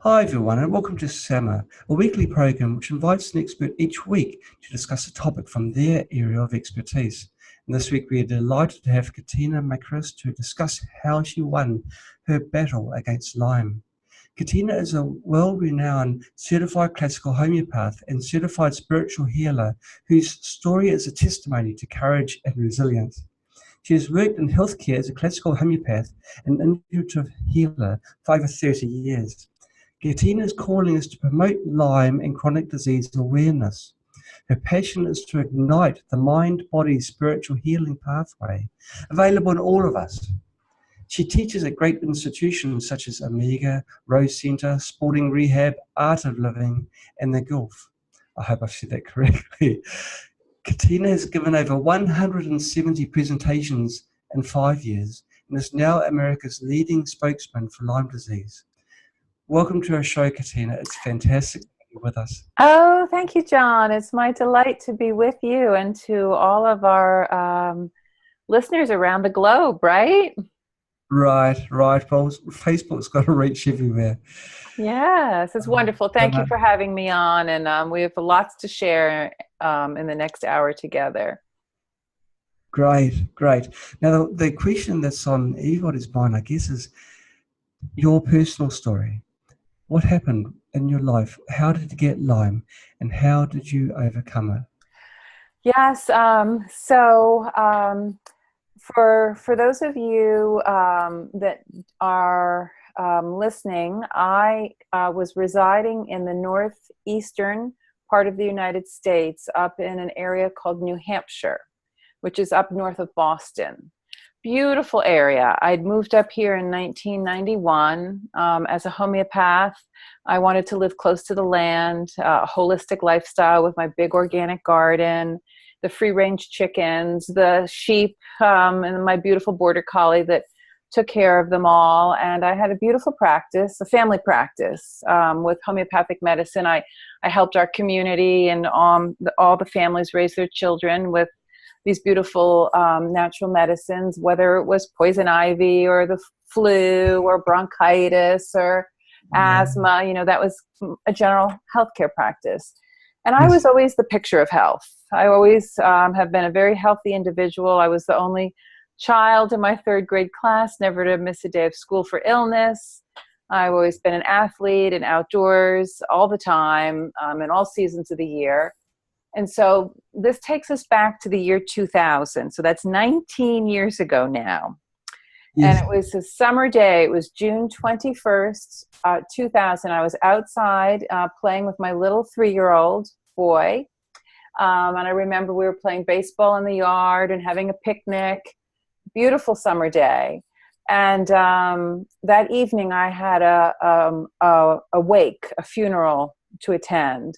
Hi everyone and welcome to Summer, a weekly program which invites an expert each week to discuss a topic from their area of expertise. And this week we are delighted to have Katina Makris to discuss how she won her battle against Lyme. Katina is a well-renowned certified classical homeopath and certified spiritual healer whose story is a testimony to courage and resilience. She has worked in healthcare as a classical homeopath and intuitive healer for over 30 years. Katina's calling is to promote Lyme and chronic disease awareness. Her passion is to ignite the mind-body spiritual healing pathway available in all of us. She teaches at great institutions such as Omega, Rose Centre, Sporting Rehab, Art of Living, and the Gulf. I hope I've said that correctly. Katina has given over 170 presentations in 5 years and is now America's leading spokesman for Lyme disease. Welcome to our show, Katina. It's fantastic to have you with us. Oh, thank you, John. It's my delight to be with you and to all of our listeners around the globe, right? Right. Well, Facebook's got to reach everywhere. Yes, it's wonderful. Thank you for having me on. And we have lots to share in the next hour together. Great. Now, the question that's on everybody's mind, I guess, is your personal story. What happened in your life? How did you get Lyme, and how did you overcome it? Yes. For those of you that are listening, I was residing in the northeastern part of the United States, up in an area called New Hampshire, which is up north of Boston. Beautiful area. I'd moved up here in 1991 as a homeopath. I wanted to live close to the land, a holistic lifestyle with my big organic garden, the free-range chickens, the sheep, and my beautiful border collie that took care of them all. And I had a beautiful practice, a family practice with homeopathic medicine. I helped our community and all the families raise their children with these beautiful natural medicines, whether it was poison ivy or the flu or bronchitis or asthma. That was a general healthcare practice. And I was always the picture of health. I always have been a very healthy individual. I was the only child in my third grade class, never to miss a day of school for illness. I've always been an athlete and outdoors all the time in all seasons of the year. And so this takes us back to the year 2000. So that's 19 years ago now. Yes. And it was a summer day. It was June 21st, 2000. I was outside playing with my little 3-year-old boy. And I remember we were playing baseball in the yard and having a picnic. Beautiful summer day. And that evening I had a wake, a funeral to attend.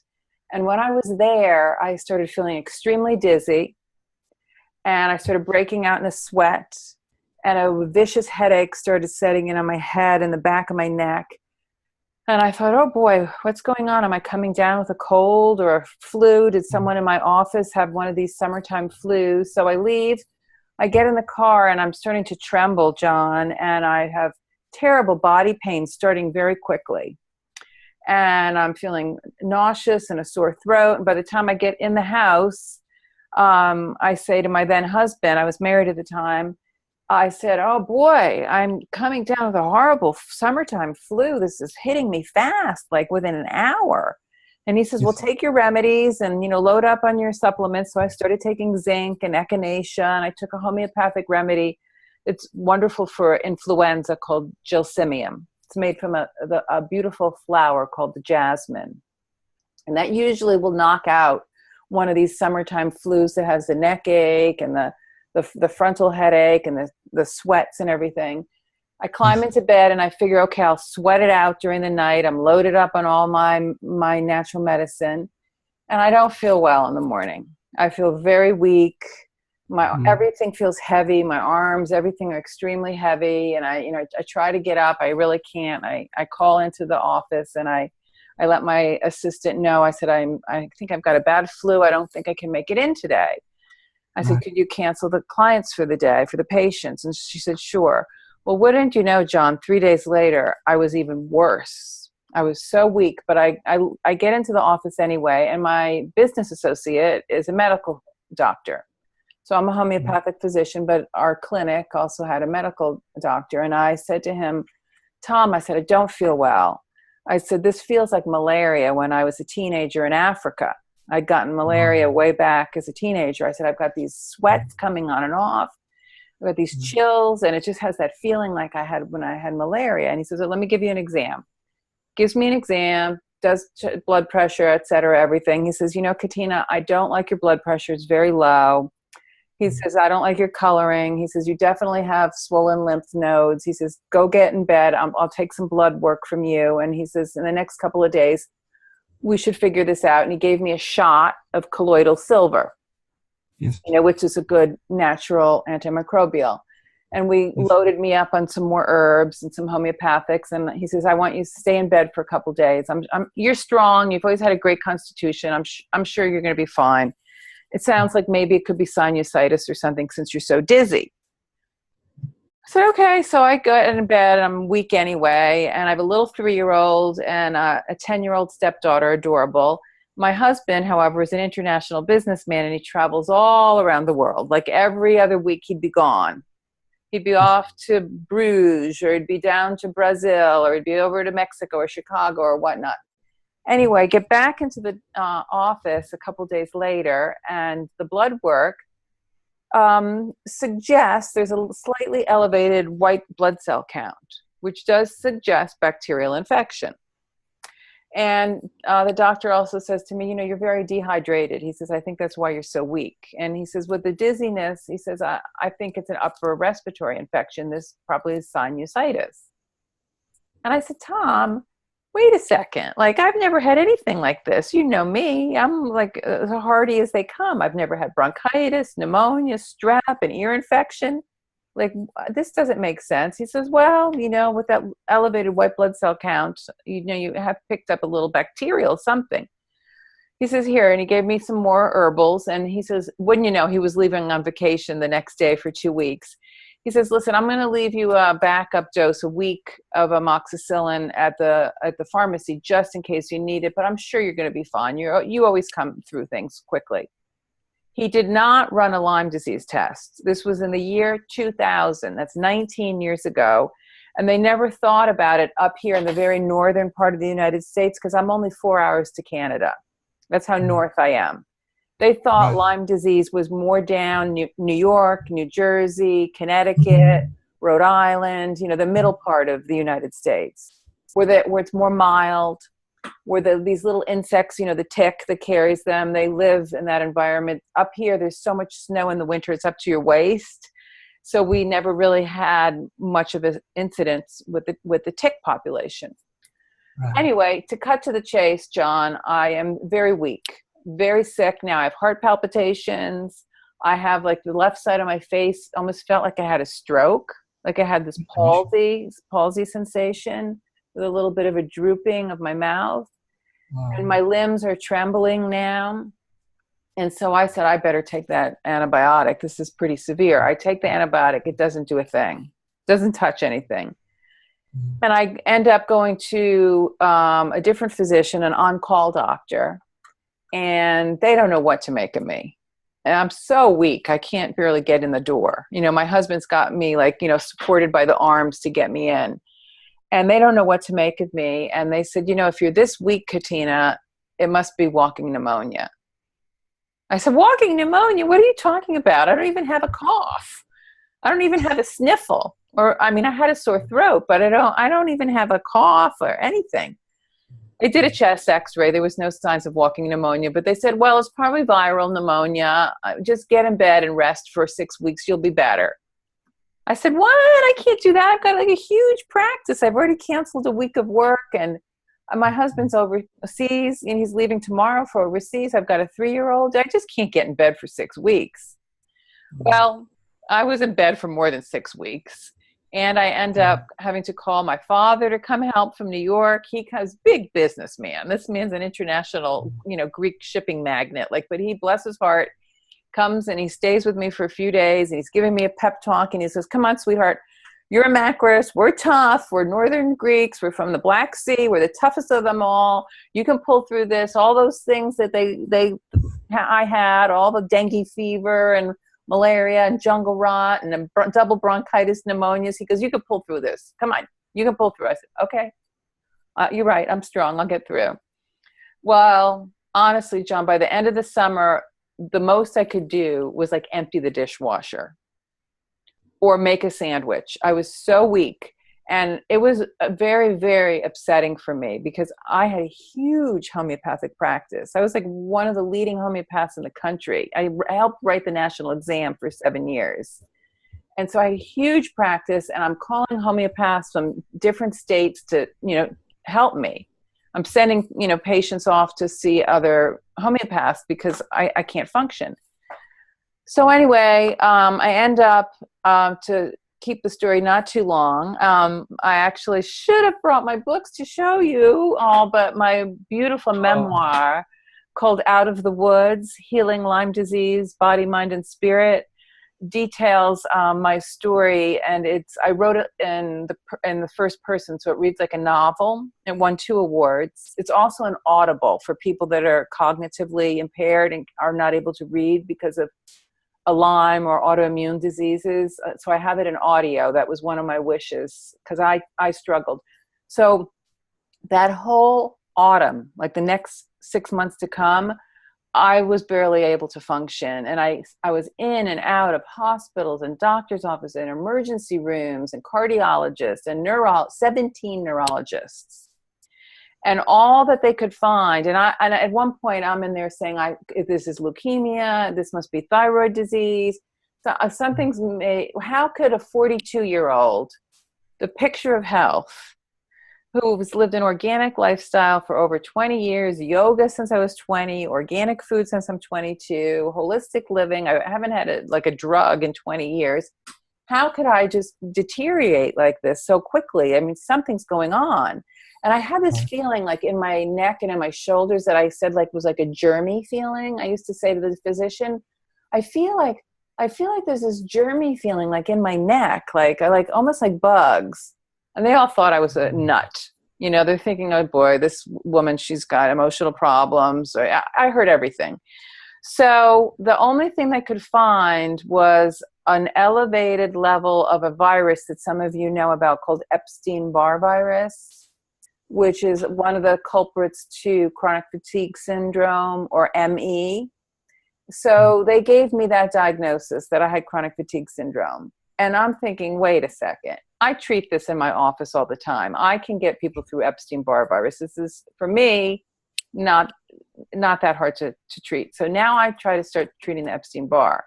And when I was there, I started feeling extremely dizzy, and I started breaking out in a sweat, and a vicious headache started setting in on my head and the back of my neck. And I thought, oh boy, what's going on? Am I coming down with a cold or a flu? Did someone in my office have one of these summertime flus? So I leave, I get in the car, and I'm starting to tremble, John, and I have terrible body pain starting very quickly. And I'm feeling nauseous and a sore throat. And by the time I get in the house, I say to my then husband, I was married at the time, I said, oh boy, I'm coming down with a horrible summertime flu. This is hitting me fast, like within an hour. And he says, well, take your remedies and, load up on your supplements. So I started taking zinc and echinacea, and I took a homeopathic remedy. It's wonderful for influenza called gelsemium. It's made from a beautiful flower called the jasmine. And that usually will knock out one of these summertime flus that has the neck ache and the frontal headache and the sweats and everything. I climb into bed and I figure, okay, I'll sweat it out during the night. I'm loaded up on all my natural medicine. And I don't feel well in the morning. I feel very weak. Everything feels heavy. My arms, everything are extremely heavy. And I try to get up. I really can't. I call into the office and I let my assistant know. I said, I think I've got a bad flu. I don't think I can make it in today. I said, could you cancel the clients for the day, for the patients? And she said, sure. Well, wouldn't you know, John, 3 days later, I was even worse. I was so weak, but I get into the office anyway, and my business associate is a medical doctor. So I'm a homeopathic physician, but our clinic also had a medical doctor. And I said to him, Tom, I said, I don't feel well. I said, this feels like malaria when I was a teenager in Africa. I'd gotten malaria way back as a teenager. I said, I've got these sweats coming on and off. I've got these chills, and it just has that feeling like I had when I had malaria. And he says, well, let me give you an exam. Gives me an exam, does blood pressure, et cetera, everything. He says, Katina, I don't like your blood pressure. It's very low. He says, I don't like your coloring. He says, you definitely have swollen lymph nodes. He says, go get in bed. I'll take some blood work from you. And he says, in the next couple of days, we should figure this out. And he gave me a shot of colloidal silver, Yes. Which is a good natural antimicrobial. And we loaded me up on some more herbs and some homeopathics. And he says, I want you to stay in bed for a couple of days. You're strong. You've always had a great constitution. I'm sure you're going to be fine. It sounds like maybe it could be sinusitis or something since you're so dizzy. I said, okay. So I go in bed. I'm weak anyway. And I have a little 3-year-old and a 10-year-old stepdaughter, adorable. My husband, however, is an international businessman, and he travels all around the world. Like every other week, he'd be gone. He'd be off to Bruges, or he'd be down to Brazil, or he'd be over to Mexico or Chicago or whatnot. Anyway, get back into the office a couple days later, and the blood work suggests there's a slightly elevated white blood cell count, which does suggest bacterial infection. And the doctor also says to me, you're very dehydrated. He says, I think that's why you're so weak. And he says, with the dizziness, he says, I think it's an upper respiratory infection. This probably is sinusitis. And I said, Tom, wait a second. Like, I've never had anything like this. You know me. I'm like as hardy as they come. I've never had bronchitis, pneumonia, strep, an ear infection. Like, this doesn't make sense. He says, well, with that elevated white blood cell count, you have picked up a little bacterial something. He says, here, and he gave me some more herbals. And he says, wouldn't you know, he was leaving on vacation the next day for 2 weeks. He says, listen, I'm going to leave you a backup dose, a week of amoxicillin at the pharmacy, just in case you need it. But I'm sure you're going to be fine. You always come through things quickly. He did not run a Lyme disease test. This was in the year 2000. That's 19 years ago. And they never thought about it up here in the very northern part of the United States, because I'm only 4 hours to Canada. That's how north I am. They thought Lyme disease was more down New York, New Jersey, Connecticut, Rhode Island, the middle part of the United States, where it's more mild, where these little insects, the tick that carries them, they live in that environment. Up here, there's so much snow in the winter, it's up to your waist. So we never really had much of an incidence with the tick population. Right. Anyway, to cut to the chase, John, I am very weak, very sick now. I have heart palpitations. I have, like, the left side of my face almost felt like I had a stroke, like I had this palsy sensation with a little bit of a drooping of my mouth. Wow. And my limbs are trembling now. And so I said, I better take that antibiotic. This is pretty severe. I take the antibiotic. It doesn't do a thing. Doesn't touch anything. And I end up going to a different physician, an on-call doctor, and they don't know what to make of me. And I'm so weak, I can't barely get in the door. My husband's got me, like, supported by the arms to get me in. And they don't know what to make of me. And they said, if you're this weak, Katina, it must be walking pneumonia. I said, walking pneumonia? What are you talking about? I don't even have a cough. I don't even have a sniffle. I had a sore throat, but I don't even have a cough or anything. They did a chest x-ray. There was no signs of walking pneumonia, but they said, well, it's probably viral pneumonia. Just get in bed and rest for 6 weeks. You'll be better. I said, what? I can't do that. I've got, like, a huge practice. I've already canceled a week of work, and my husband's overseas, and he's leaving tomorrow for overseas. I've got a 3-year-old. I just can't get in bed for 6 weeks. Well, I was in bed for more than 6 weeks. And I end up having to call my father to come help from New York. He has big businessman. This man's an international, Greek shipping magnate. But he, bless his heart, comes and he stays with me for a few days, and he's giving me a pep talk, and he says, come on, sweetheart, You're a Makris. We're tough. We're Northern Greeks. We're from the Black Sea. We're the toughest of them all. You can pull through this. All those things that I had, all the dengue fever and malaria and jungle rot and double bronchitis pneumonias. He goes, you can pull through this. Come on, you can pull through. I said, okay, you're right. I'm strong. I'll get through. Well, honestly, John, by the end of the summer, the most I could do was like empty the dishwasher or make a sandwich. I was so weak. And it was very, very upsetting for me because I had a huge homeopathic practice. I was like one of the leading homeopaths in the country. I helped write the national exam for 7 years. And so I had a huge practice, and I'm calling homeopaths from different states to, help me. I'm sending, patients off to see other homeopaths because I can't function. So anyway, I end up, to keep the story not too long, I actually should have brought my books to show you all, but my beautiful memoir called Out of the Woods, Healing Lyme Disease, Body, Mind, and Spirit details my story, and I wrote it in the first person, so it reads like a novel. It won 2 awards. It's also an Audible for people that are cognitively impaired and are not able to read because of a Lyme or autoimmune diseases. So I have it in audio. That was one of my wishes because I struggled. So that whole autumn, like the next 6 months to come, I was barely able to function. And I was in and out of hospitals and doctor's offices and emergency rooms and cardiologists and 17 neurologists. And all that they could find, and at one point I'm in there saying, this is leukemia, this must be thyroid disease. So how could a 42-year-old, the picture of health, who has lived an organic lifestyle for over 20 years, yoga since I was 20, organic food since I'm 22, holistic living, I haven't had a drug in 20 years. How could I just deteriorate like this so quickly? I mean, something's going on. And I had this feeling like in my neck and in my shoulders that I said was like a germy feeling. I used to say to the physician, I feel like there's this germy feeling like in my neck, like almost like bugs. And they all thought I was a nut. They're thinking, oh boy, this woman, she's got emotional problems. I heard everything. So the only thing they could find was an elevated level of a virus that some of you know about called Epstein-Barr virus, which is one of the culprits to chronic fatigue syndrome, or ME. So they gave me that diagnosis that I had chronic fatigue syndrome. And I'm thinking, wait a second. I treat this in my office all the time. I can get people through Epstein-Barr virus. This is, for me, not that hard to treat. So now I try to start treating the Epstein-Barr.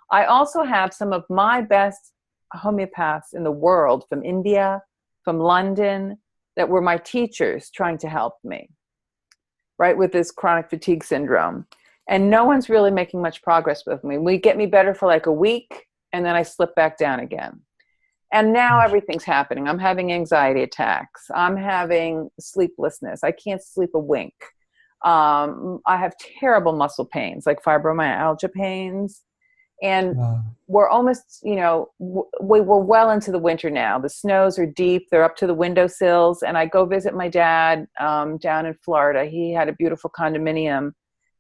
I also have some of my best homeopaths in the world from India, from London, that were my teachers trying to help me, right, with this chronic fatigue syndrome. And no one's really making much progress with me. We get me better for like a week, and then I slip back down again. And now everything's happening. I'm having anxiety attacks. I'm having sleeplessness. I can't sleep a wink. I have terrible muscle pains, like fibromyalgia pains. And we're almost, we're well into the winter now. The snows are deep. They're up to the windowsills. And I go visit my dad down in Florida. He had a beautiful condominium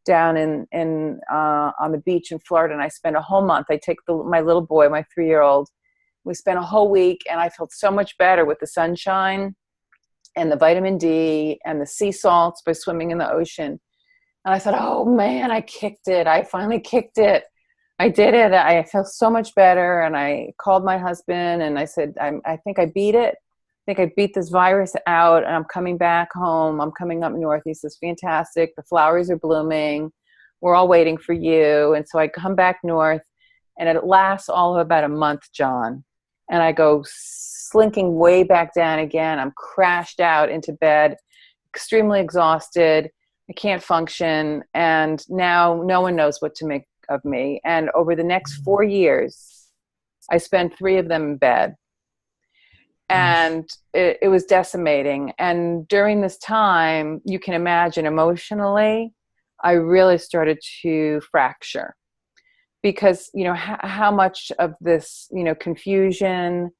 down on the beach in Florida. And I spent a whole month. I take my little boy, my 3-year-old. We spent a whole week, and I felt so much better with the sunshine and the vitamin D and the sea salts by swimming in the ocean. And I thought, oh man, I kicked it. I finally kicked it. I did it. I feel so much better. And I called my husband and I said, I think I beat it. I think I beat this virus out, and I'm coming back home. I'm coming up north. He says, fantastic. The flowers are blooming. We're all waiting for you. And so I come back north, and it lasts all of about a month, John. And I go slinking way back down again. I'm crashed out into bed, extremely exhausted. I can't function. And now no one knows what to make of me. And over the next 4 years, I spent 3 of them in bed. And it was decimating. And during this time, you can imagine emotionally, I really started to fracture. Because, how much of this, confusion,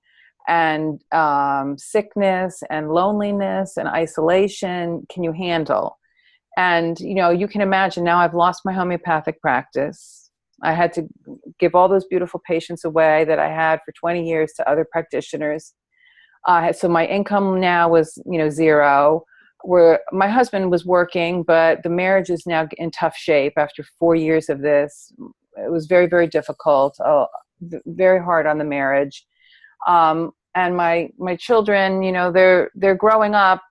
and sickness and loneliness and isolation can you handle? And, you can imagine now I've lost my homeopathic practice. I had to give all those beautiful patients away that I had for 20 years to other practitioners. So my income now was, zero. Where my husband was working, but the marriage is now in tough shape after 4 years of this. It was very, very difficult, very hard on the marriage. And my children, they're growing up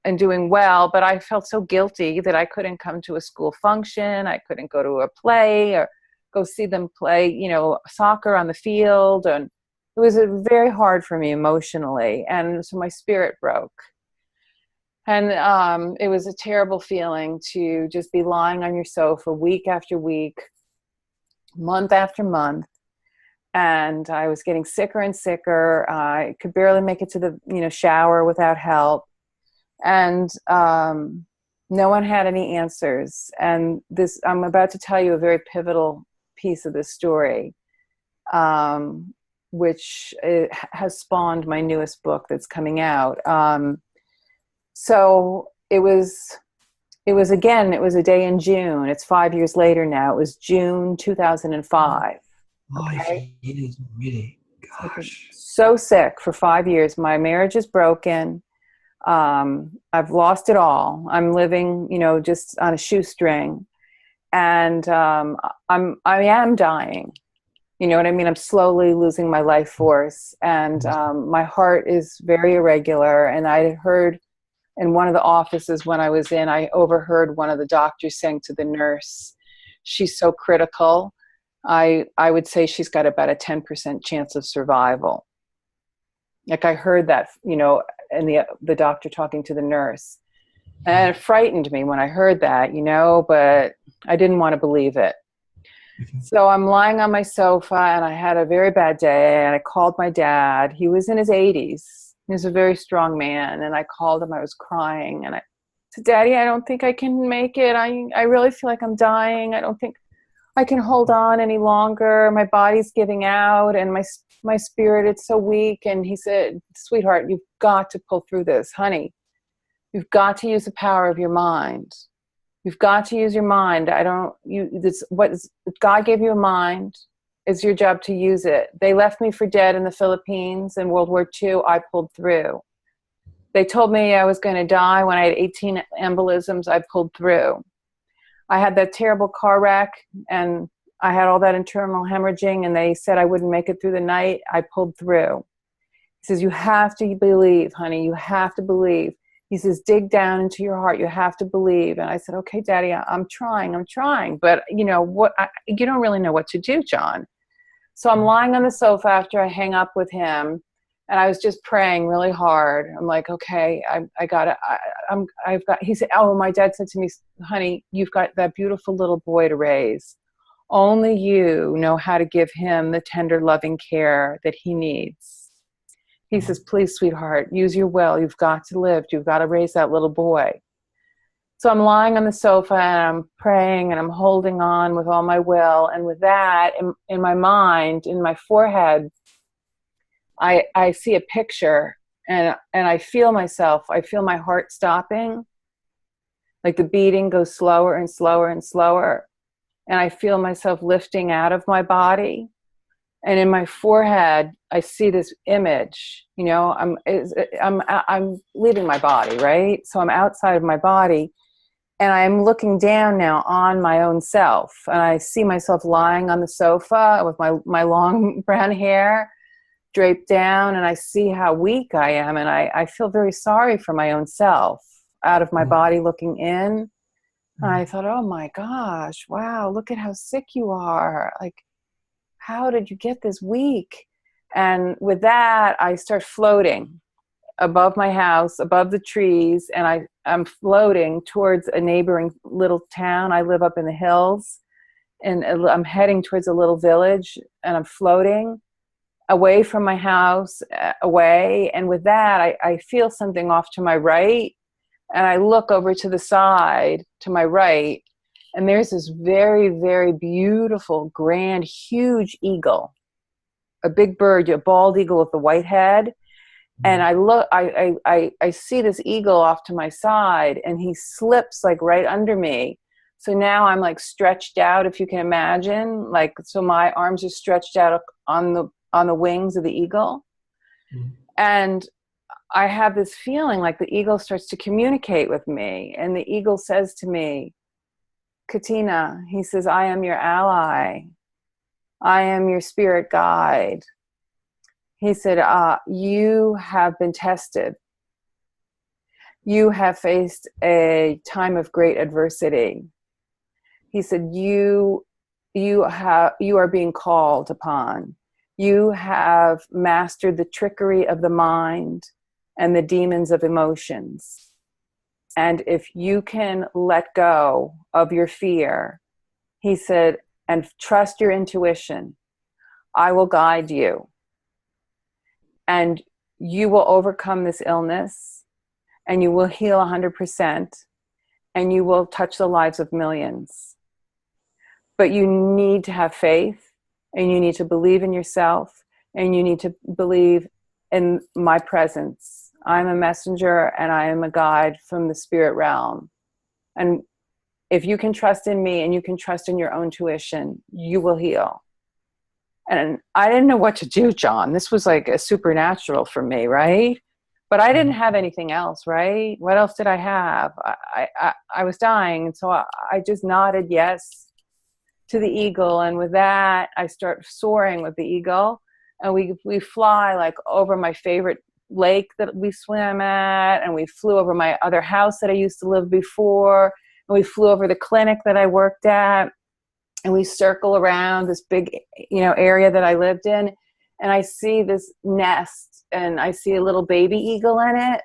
and doing well, but I felt so guilty that I couldn't come to a school function. I couldn't go to a play or go see them play, soccer on the field. And it was very hard for me emotionally. And so my spirit broke. And it was a terrible feeling to just be lying on your sofa week after week, month after month. And I was getting sicker and sicker. I could barely make it to the shower without help. And no one had any answers. And I'm about to tell you a very pivotal piece of this story, which has spawned my newest book that's coming out. So it was a day in June. It's 5 years later now. It was June 2005. Okay. It is really, gosh. So sick for 5 years. My marriage is broken. I've lost it all. I'm living, just on a shoestring, and I am dying. You know what I mean? I'm slowly losing my life force, and my heart is very irregular. And I heard in one of the offices when I was in, I overheard one of the doctors saying to the nurse, "She's so critical. I would say she's got about a 10% chance of survival." Like I heard that, and the doctor talking to the nurse. And it frightened me when I heard that, but I didn't want to believe it. So I'm lying on my sofa, and I had a very bad day, and I called my dad. He was in his 80s. He was a very strong man, and I called him. I was crying, and I said, "Daddy, I don't think I can make it. I really feel like I'm dying. I don't think I can hold on any longer. My body's giving out, and my spirit, it's so weak." And he said, "Sweetheart, you've got to pull through this, honey. You've got to use the power of your mind. You've got to use your mind. God gave you a mind. It's your job to use it. They left me for dead in the Philippines in World War II. I pulled through. They told me I was going to die when I had 18 embolisms. I pulled through. I had that terrible car wreck, and I had all that internal hemorrhaging, and they said I wouldn't make it through the night. I pulled through." He says, "You have to believe, honey. You have to believe." He says, "Dig down into your heart. You have to believe." And I said, "Okay, Daddy, I'm trying. But you don't really know what to do, John." So I'm lying on the sofa after I hang up with him, and I was just praying really hard. I'm like, okay, he said, my dad said to me, "Honey, you've got that beautiful little boy to raise. Only you know how to give him the tender, loving care that he needs." He says, "Please, sweetheart, use your will. You've got to live. You've got to raise that little boy." So I'm lying on the sofa, and I'm praying, and I'm holding on with all my will. And with that, in my mind, in my forehead, I see a picture, and I feel myself. I feel my heart stopping. Like the beating goes slower and slower and slower. And I feel myself lifting out of my body. And in my forehead, I see this image. I'm leaving my body, right? So I'm outside of my body, and I'm looking down now on my own self. And I see myself lying on the sofa with my long brown hair draped down, and I see how weak I am. And I feel very sorry for my own self out of my body looking in. And I thought, oh my gosh, wow, look at how sick you are. Like, how did you get this weak? And with that, I start floating above my house, above the trees, and I'm floating towards a neighboring little town. I live up in the hills, and I'm heading towards a little village, and I'm floating away from my house, away. And with that, I feel something off to my right, and I look over to the side to my right, and there's this very, very beautiful, grand, huge eagle. a big bird, a bald eagle with a white head. And I look, I see this eagle off to my side, and he slips like right under me. So now I'm like stretched out, if you can imagine, like, so my arms are stretched out on the wings of the eagle. And I have this feeling like the eagle starts to communicate with me, and the eagle says to me, Katina, he says, I am your ally. I am your spirit guide. He said, you have been tested. You have faced a time of great adversity. He said, you are being called upon. You have mastered the trickery of the mind and the demons of emotions. And if you can let go of your fear, he said, and trust your intuition, I will guide you. And you will overcome this illness, and you will heal 100%, and you will touch the lives of millions. But you need to have faith, and you need to believe in yourself, and you need to believe in my presence. I'm a messenger, and I am a guide from the spirit realm. And if you can trust in me, and you can trust in your own tuition, you will heal. And I didn't know what to do, John. This was like a supernatural for me, right? But I didn't have anything else, right? What else did I have? I was dying, and so I just nodded yes to the eagle. And with that, I start soaring with the eagle, and we fly like over my favorite lake that we swim at, and we flew over my other house that I used to live before, and we flew over the clinic that I worked at. And we circle around this big, area that I lived in. And I see this nest, and I see a little baby eagle in it.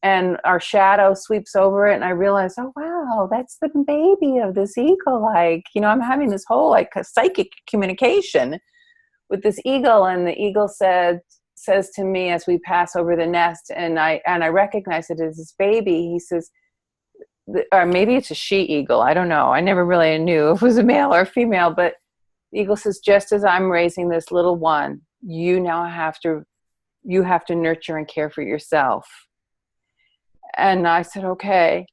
And our shadow sweeps over it. And I realize, oh, wow, that's the baby of this eagle. Like, I'm having this whole like a psychic communication with this eagle. And the eagle says to me as we pass over the nest, and I recognize it as this baby. He says, or maybe it's a she-eagle, I don't know. I never really knew if it was a male or a female, but the eagle says, just as I'm raising this little one, you have to nurture and care for yourself. And I said, okay.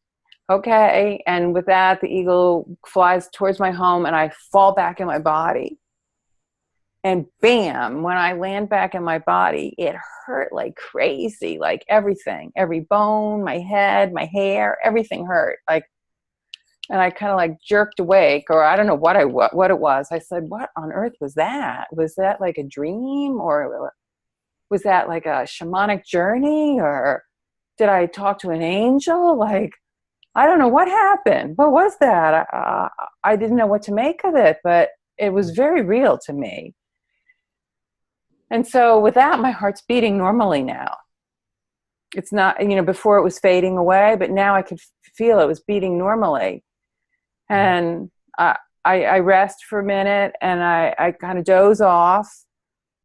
And with that, the eagle flies towards my home, and I fall back in my body. And bam, when I land back in my body, it hurt like crazy, like everything, every bone, my head, my hair, everything hurt. Like, and I kind of like jerked awake, or I don't know what it was. I said, what on earth was that? Was that like a dream, or was that like a shamanic journey, or did I talk to an angel? Like, I don't know what happened. What was that? I didn't know what to make of it, but it was very real to me. And so with that, my heart's beating normally now. It's not, before it was fading away, but now I could feel it was beating normally. And I rest for a minute, and I kind of doze off.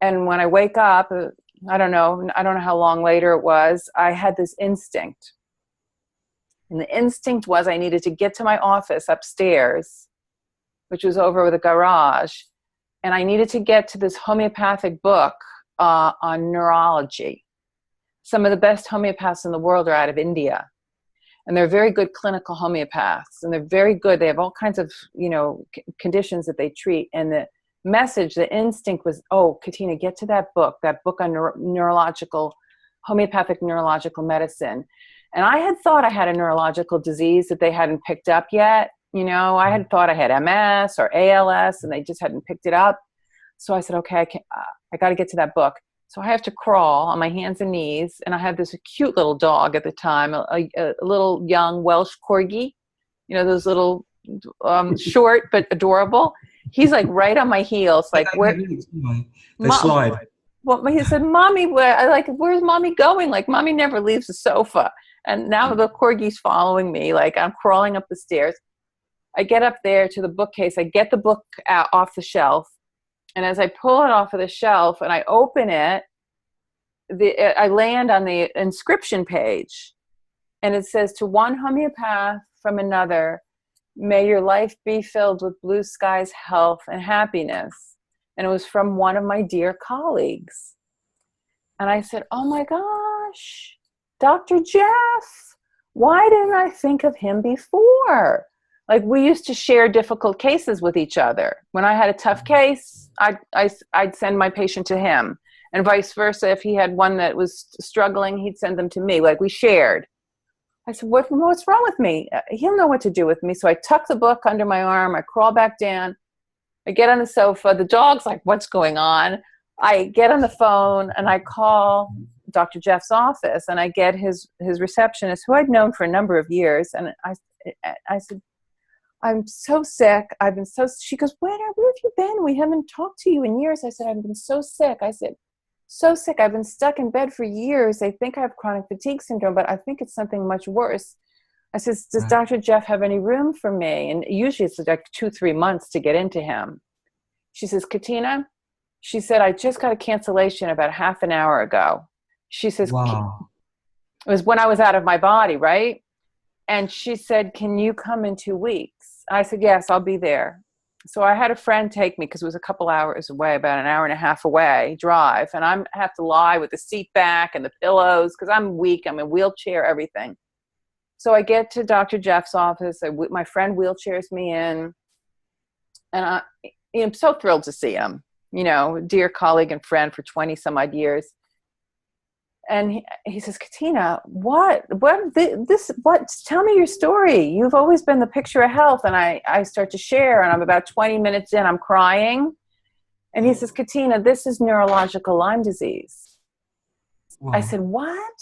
And when I wake up, I don't know how long later it was, I had this instinct. And the instinct was I needed to get to my office upstairs, which was over the garage. And I needed to get to this homeopathic book on neurology. Some of the best homeopaths in the world are out of India. And they're very good clinical homeopaths. And they're very good. They have all kinds of, conditions that they treat. And the message, the instinct was, oh, Katina, get to that book on homeopathic neurological medicine. And I had thought I had a neurological disease that they hadn't picked up yet. I had thought I had MS or ALS, and they just hadn't picked it up. So I said, okay, I got to get to that book. So I have to crawl on my hands and knees, and I have this cute little dog at the time, a little young Welsh corgi, those little short but adorable. He's like right on my heels, like where they slide. Well, he said, "Mommy, where's Mommy going? Like, Mommy never leaves the sofa." And now the corgi's following me, like I'm crawling up the stairs. I get up there to the bookcase. I get the book out off the shelf. And as I pull it off of the shelf and I open it, I land on the inscription page. And it says, to one homeopath from another, may your life be filled with blue skies, health, and happiness. And it was from one of my dear colleagues. And I said, oh my gosh, Dr. Jeff, why didn't I think of him before? Like, we used to share difficult cases with each other. When I had a tough case, I'd send my patient to him, and vice versa. If he had one that was struggling, he'd send them to me. Like, we shared. I said, what's wrong with me? He'll know what to do with me. So I tuck the book under my arm. I crawl back down. I get on the sofa. The dog's like, what's going on? I get on the phone and I call Dr. Jeff's office, and I get his receptionist, who I'd known for a number of years. And I said, I'm so sick. She goes, where have you been? We haven't talked to you in years. I said, I've been so sick. I said, so sick. I've been stuck in bed for years. They think I have chronic fatigue syndrome, but I think it's something much worse. I said, does Dr. Jeff have any room for me? And usually it's like 2-3 months to get into him. She says, Katina, she said, I just got a cancellation about half an hour ago. She says, Wow. It was when I was out of my body, right? And she said, can you come in 2 weeks? I said, yes, I'll be there. So I had a friend take me, because it was a couple hours away, about an hour and a half away drive. And I have to lie with the seat back and the pillows because I'm weak. I'm in a wheelchair, everything. So I get to Dr. Jeff's office. My friend wheelchairs me in. And I'm so thrilled to see him, dear colleague and friend for 20 some odd years. And he says, Katina, tell me your story. You've always been the picture of health. And I start to share, and I'm about 20 minutes in, I'm crying. And he says, Katina, this is neurological Lyme disease. Wow. I said, what?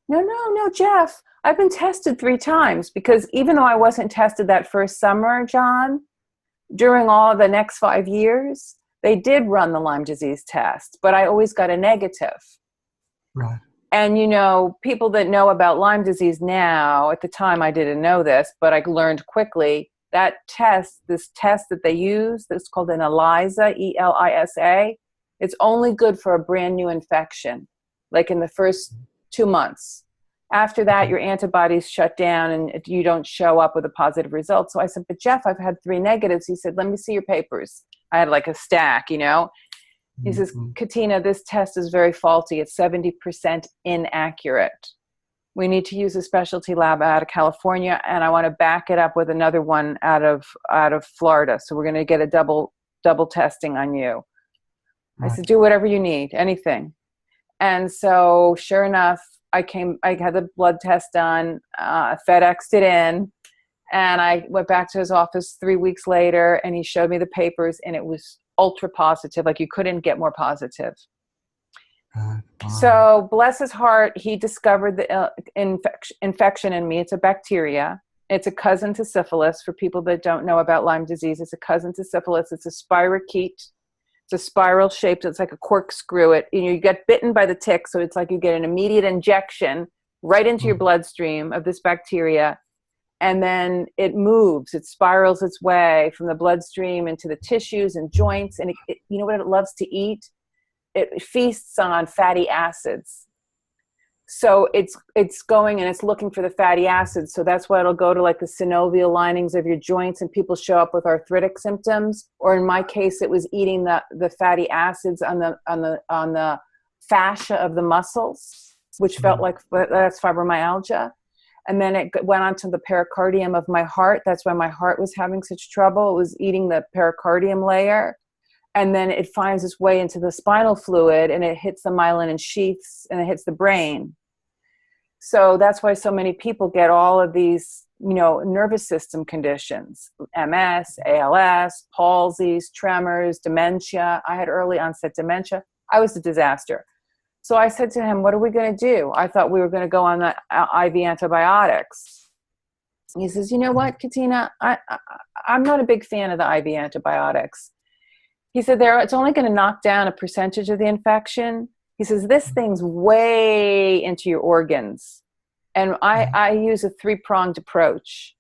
No, Jeff, I've been tested 3 times, because even though I wasn't tested that first summer, John, during all the next 5 years, they did run the Lyme disease test, but I always got a negative. Right. And, people that know about Lyme disease now, at the time I didn't know this, but I learned quickly, this test that they use, that's called an ELISA, ELISA, it's only good for a brand new infection, like in the first 2 months. After that, your antibodies shut down and you don't show up with a positive result. So I said, but Jeff, I've had 3 negatives. He said, let me see your papers. I had like a stack, He says, Katina, this test is very faulty. It's 70% inaccurate. We need to use a specialty lab out of California, and I want to back it up with another one out of Florida. So we're going to get a double testing on you. Right. I said, do whatever you need, anything. And so sure enough, I had the blood test done, FedExed it in, and I went back to his office 3 weeks later, and he showed me the papers, and it was ultra positive. Like, you couldn't get more positive. Wow. So bless his heart, he discovered the infection in me. It's a bacteria. It's a cousin to syphilis. For people that don't know about Lyme disease, it's a cousin to syphilis. It's a spirochete. It's a spiral shaped. It's like a corkscrew. You get bitten by the tick, so it's like you get an immediate injection right into your bloodstream of this bacteria. And then it moves, it spirals its way from the bloodstream into the tissues and joints. And you know what it loves to eat? It feasts on fatty acids. So it's going and it's looking for the fatty acids. So that's why it'll go to like the synovial linings of your joints, and people show up with arthritic symptoms. Or in my case, it was eating the fatty acids on the fascia of the muscles, which felt like that's fibromyalgia. And then it went on to the pericardium of my heart. That's why my heart was having such trouble. It was eating the pericardium layer. And then it finds its way into the spinal fluid, and it hits the myelin sheaths, and it hits the brain. So that's why so many people get all of these, nervous system conditions: MS, ALS, palsies, tremors, dementia. I had early onset dementia. I was a disaster. So I said to him, what are we going to do? I thought we were going to go on the IV antibiotics. He says, you know what, Katina, I'm not a big fan of the IV antibiotics. He said, it's only going to knock down a percentage of the infection. He says, this thing's way into your organs. And I use a 3-pronged approach.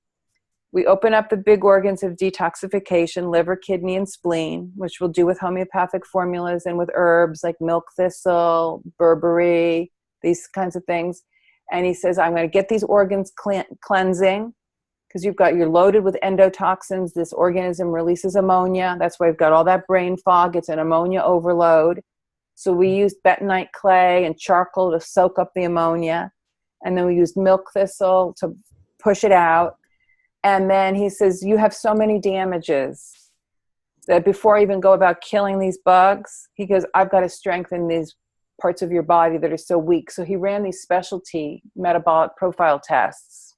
We open up the big organs of detoxification: liver, kidney, and spleen, which we'll do with homeopathic formulas and with herbs like milk thistle, berberry, these kinds of things. And he says, I'm going to get these organs cleansing, because you're loaded with endotoxins. This organism releases ammonia. That's why we've got all that brain fog. It's an ammonia overload. So we used bentonite clay and charcoal to soak up the ammonia. And then we used milk thistle to push it out. And then he says, you have so many damages that before I even go about killing these bugs, he goes, I've got to strengthen these parts of your body that are so weak. So he ran these specialty metabolic profile tests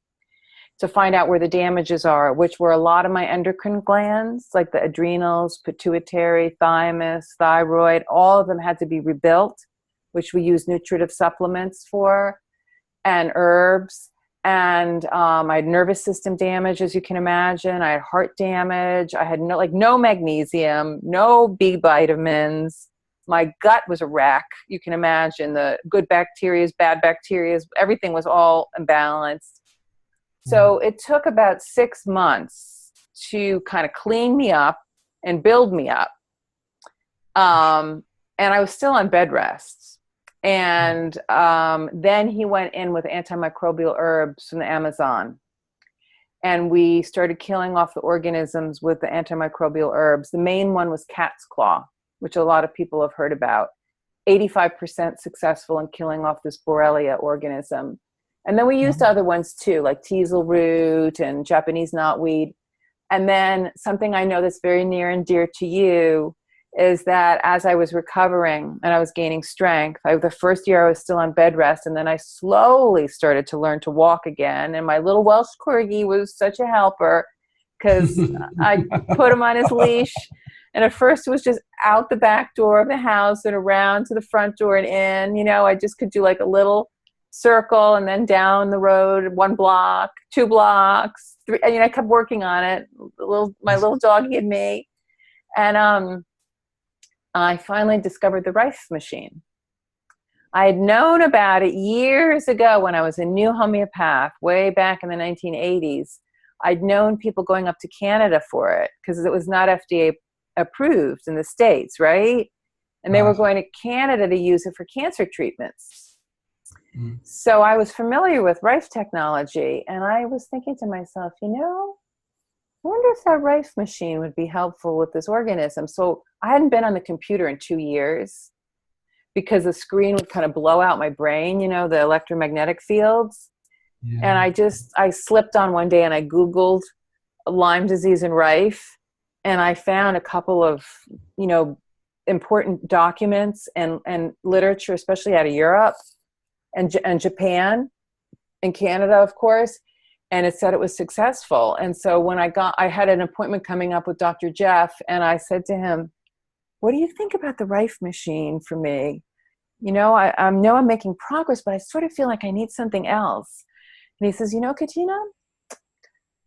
to find out where the damages are, which were a lot of my endocrine glands, like the adrenals, pituitary, thymus, thyroid. All of them had to be rebuilt, which we use nutritive supplements for, and herbs. And I had nervous system damage, as you can imagine. I had heart damage. I had no magnesium, no B vitamins. My gut was a wreck. You can imagine the good bacteria, bad bacteria, everything was all imbalanced. So it took about 6 months to kind of clean me up and build me up. And I was still on bed rest. And then he went in with antimicrobial herbs from the Amazon. And we started killing off the organisms with the antimicrobial herbs. The main one was cat's claw, which a lot of people have heard about. 85% successful in killing off this Borrelia organism. And then we used other ones too, like teasel root and Japanese knotweed. And then something I know that's very near and dear to you is that as I was recovering and I was gaining strength, the first year I was still on bed rest, and then I slowly started to learn to walk again. And my little Welsh Corgi was such a helper because I put him on his leash. And at first it was just out the back door of the house and around to the front door and in. You know, I just could do like a little circle and then down the road 1 block, 2 blocks, 3. And, I kept working on it. My little doggy and me. And I finally discovered the rife machine. I had known about it years ago when I was a new homeopath, way back in the 1980s. I'd known people going up to Canada for it because it was not FDA approved in the States, right? And they were going to Canada to use it for cancer treatments. So I was familiar with rife technology, and I was thinking to myself, I wonder if that rife machine would be helpful with this organism. So I hadn't been on the computer in 2 years because the screen would kind of blow out my brain, the electromagnetic fields. Yeah. And I slipped on one day and I Googled Lyme disease and rife, and I found a couple of, important documents and literature, especially out of Europe and Japan and Canada, of course. And it said it was successful. And so when I had an appointment coming up with Dr. Jeff, and I said to him, what do you think about the rife machine for me? I know I'm making progress, but I sort of feel like I need something else. And he says, Katina,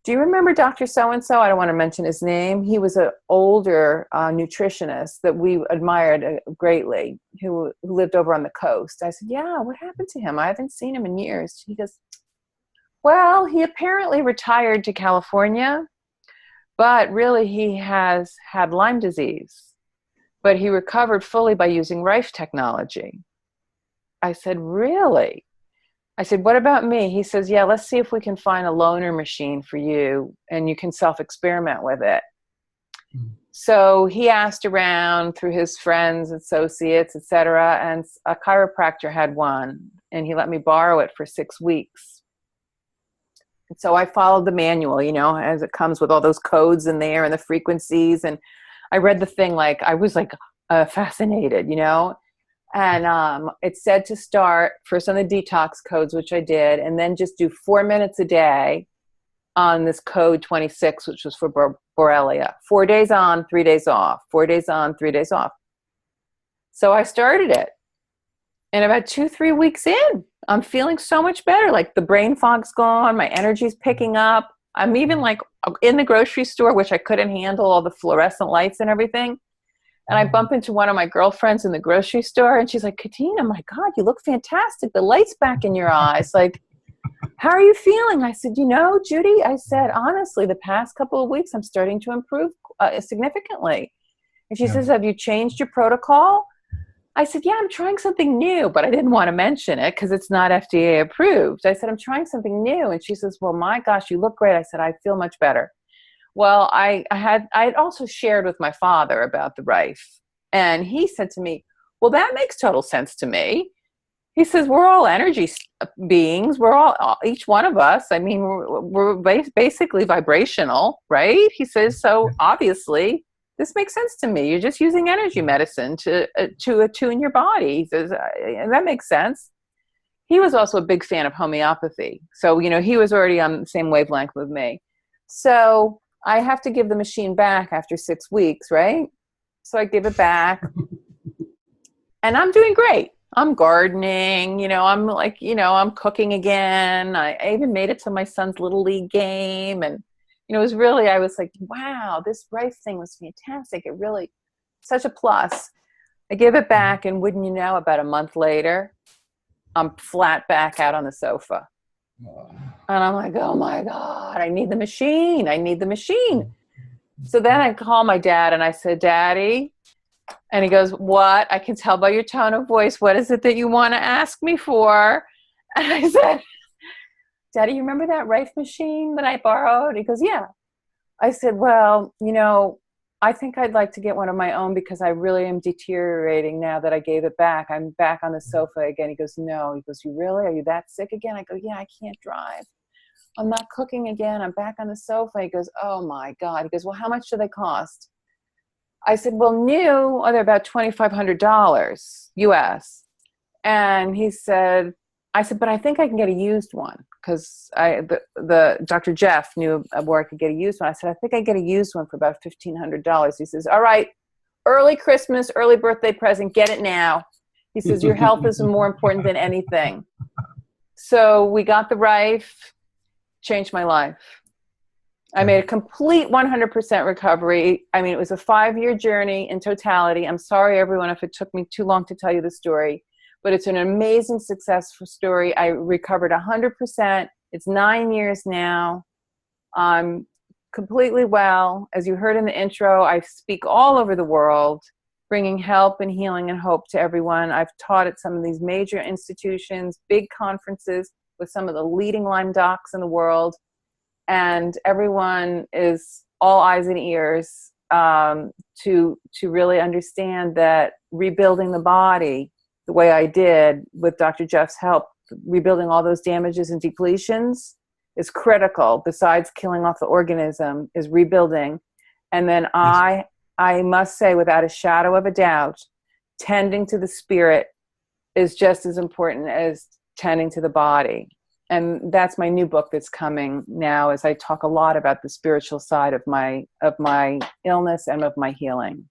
do you remember Dr. So-and-so? I don't want to mention his name. He was an older nutritionist that we admired greatly, who lived over on the coast. I said, yeah, what happened to him? I haven't seen him in years. He goes, well, he apparently retired to California, but really he has had Lyme disease. But he recovered fully by using rife technology. I said, really? I said, what about me? He says, yeah, let's see if we can find a loaner machine for you and you can self-experiment with it. So he asked around through his friends, associates, etc., and a chiropractor had one, and he let me borrow it for 6 weeks. So I followed the manual, as it comes with all those codes in there and the frequencies. And I read the thing I was fascinated, And it said to start first on the detox codes, which I did, and then just do 4 minutes a day on this code 26, which was for Borrelia. 4 days on, 3 days off. 4 days on, 3 days off. So I started it. And about 2-3 weeks in, I'm feeling so much better. Like the brain fog's gone, my energy's picking up. I'm even in the grocery store, which I couldn't handle all the fluorescent lights and everything. And I bump into one of my girlfriends in the grocery store, and she's like, Katina, my God, you look fantastic. The light's back in your eyes. How are you feeling? I said, Judy, I said, honestly, the past couple of weeks, I'm starting to improve significantly. And she says, have you changed your protocol? I said, yeah, I'm trying something new, but I didn't want to mention it because it's not FDA approved. I said, I'm trying something new. And she says, well, my gosh, you look great. I said, I feel much better. Well, I had also shared with my father about the rife. And he said to me, well, that makes total sense to me. He says, we're all energy beings. We're all, each one of us. I mean, we're basically vibrational, right? He says, so obviously this makes sense to me. You're just using energy medicine to attune your body. He says, and that makes sense. He was also a big fan of homeopathy. So, he was already on the same wavelength with me. So I have to give the machine back after 6 weeks, right? So I give it back and I'm doing great. I'm gardening, I'm like, I'm cooking again. I even made it to my son's little league game. And, it was really, I was like, wow, this rife thing was fantastic. It really, such a plus. I give it back, and wouldn't you know, about a month later, I'm flat back out on the sofa. And I'm like, oh my God, I need the machine. I need the machine. So then I call my dad and I said, Daddy. And he goes, what? I can tell by your tone of voice. What is it that you want to ask me for? And I said, Daddy, you remember that rife machine that I borrowed? He goes, yeah. I said, well, I think I'd like to get one of my own because I really am deteriorating now that I gave it back. I'm back on the sofa again. He goes, no. He goes, you really? Are you that sick again? I go, yeah, I can't drive. I'm not cooking again. I'm back on the sofa. He goes, oh my God. He goes, well, how much do they cost? I said, well, new, they're about $2,500 US. And he said, I said, but I think I can get a used one because the Dr. Jeff knew where I could get a used one. I said, I think I get a used one for about $1,500. He says, all right, early Christmas, early birthday present, get it now. He says, your health is more important than anything. So we got the rife, changed my life. I made a complete 100% recovery. I mean, it was a 5-year journey in totality. I'm sorry, everyone, if it took me too long to tell you the story, but it's an amazing successful story. I recovered 100%. It's 9 years now. I'm completely well. As you heard in the intro, I speak all over the world, bringing help and healing and hope to everyone. I've taught at some of these major institutions, big conferences with some of the leading Lyme docs in the world. And everyone is all eyes and ears to really understand that rebuilding the body the way I did with Dr. Jeff's help, rebuilding all those damages and depletions is critical. Besides killing off the organism, is rebuilding. And then I must say, without a shadow of a doubt, tending to the spirit is just as important as tending to the body. And that's my new book that's coming now, as I talk a lot about the spiritual side of my illness and of my healing.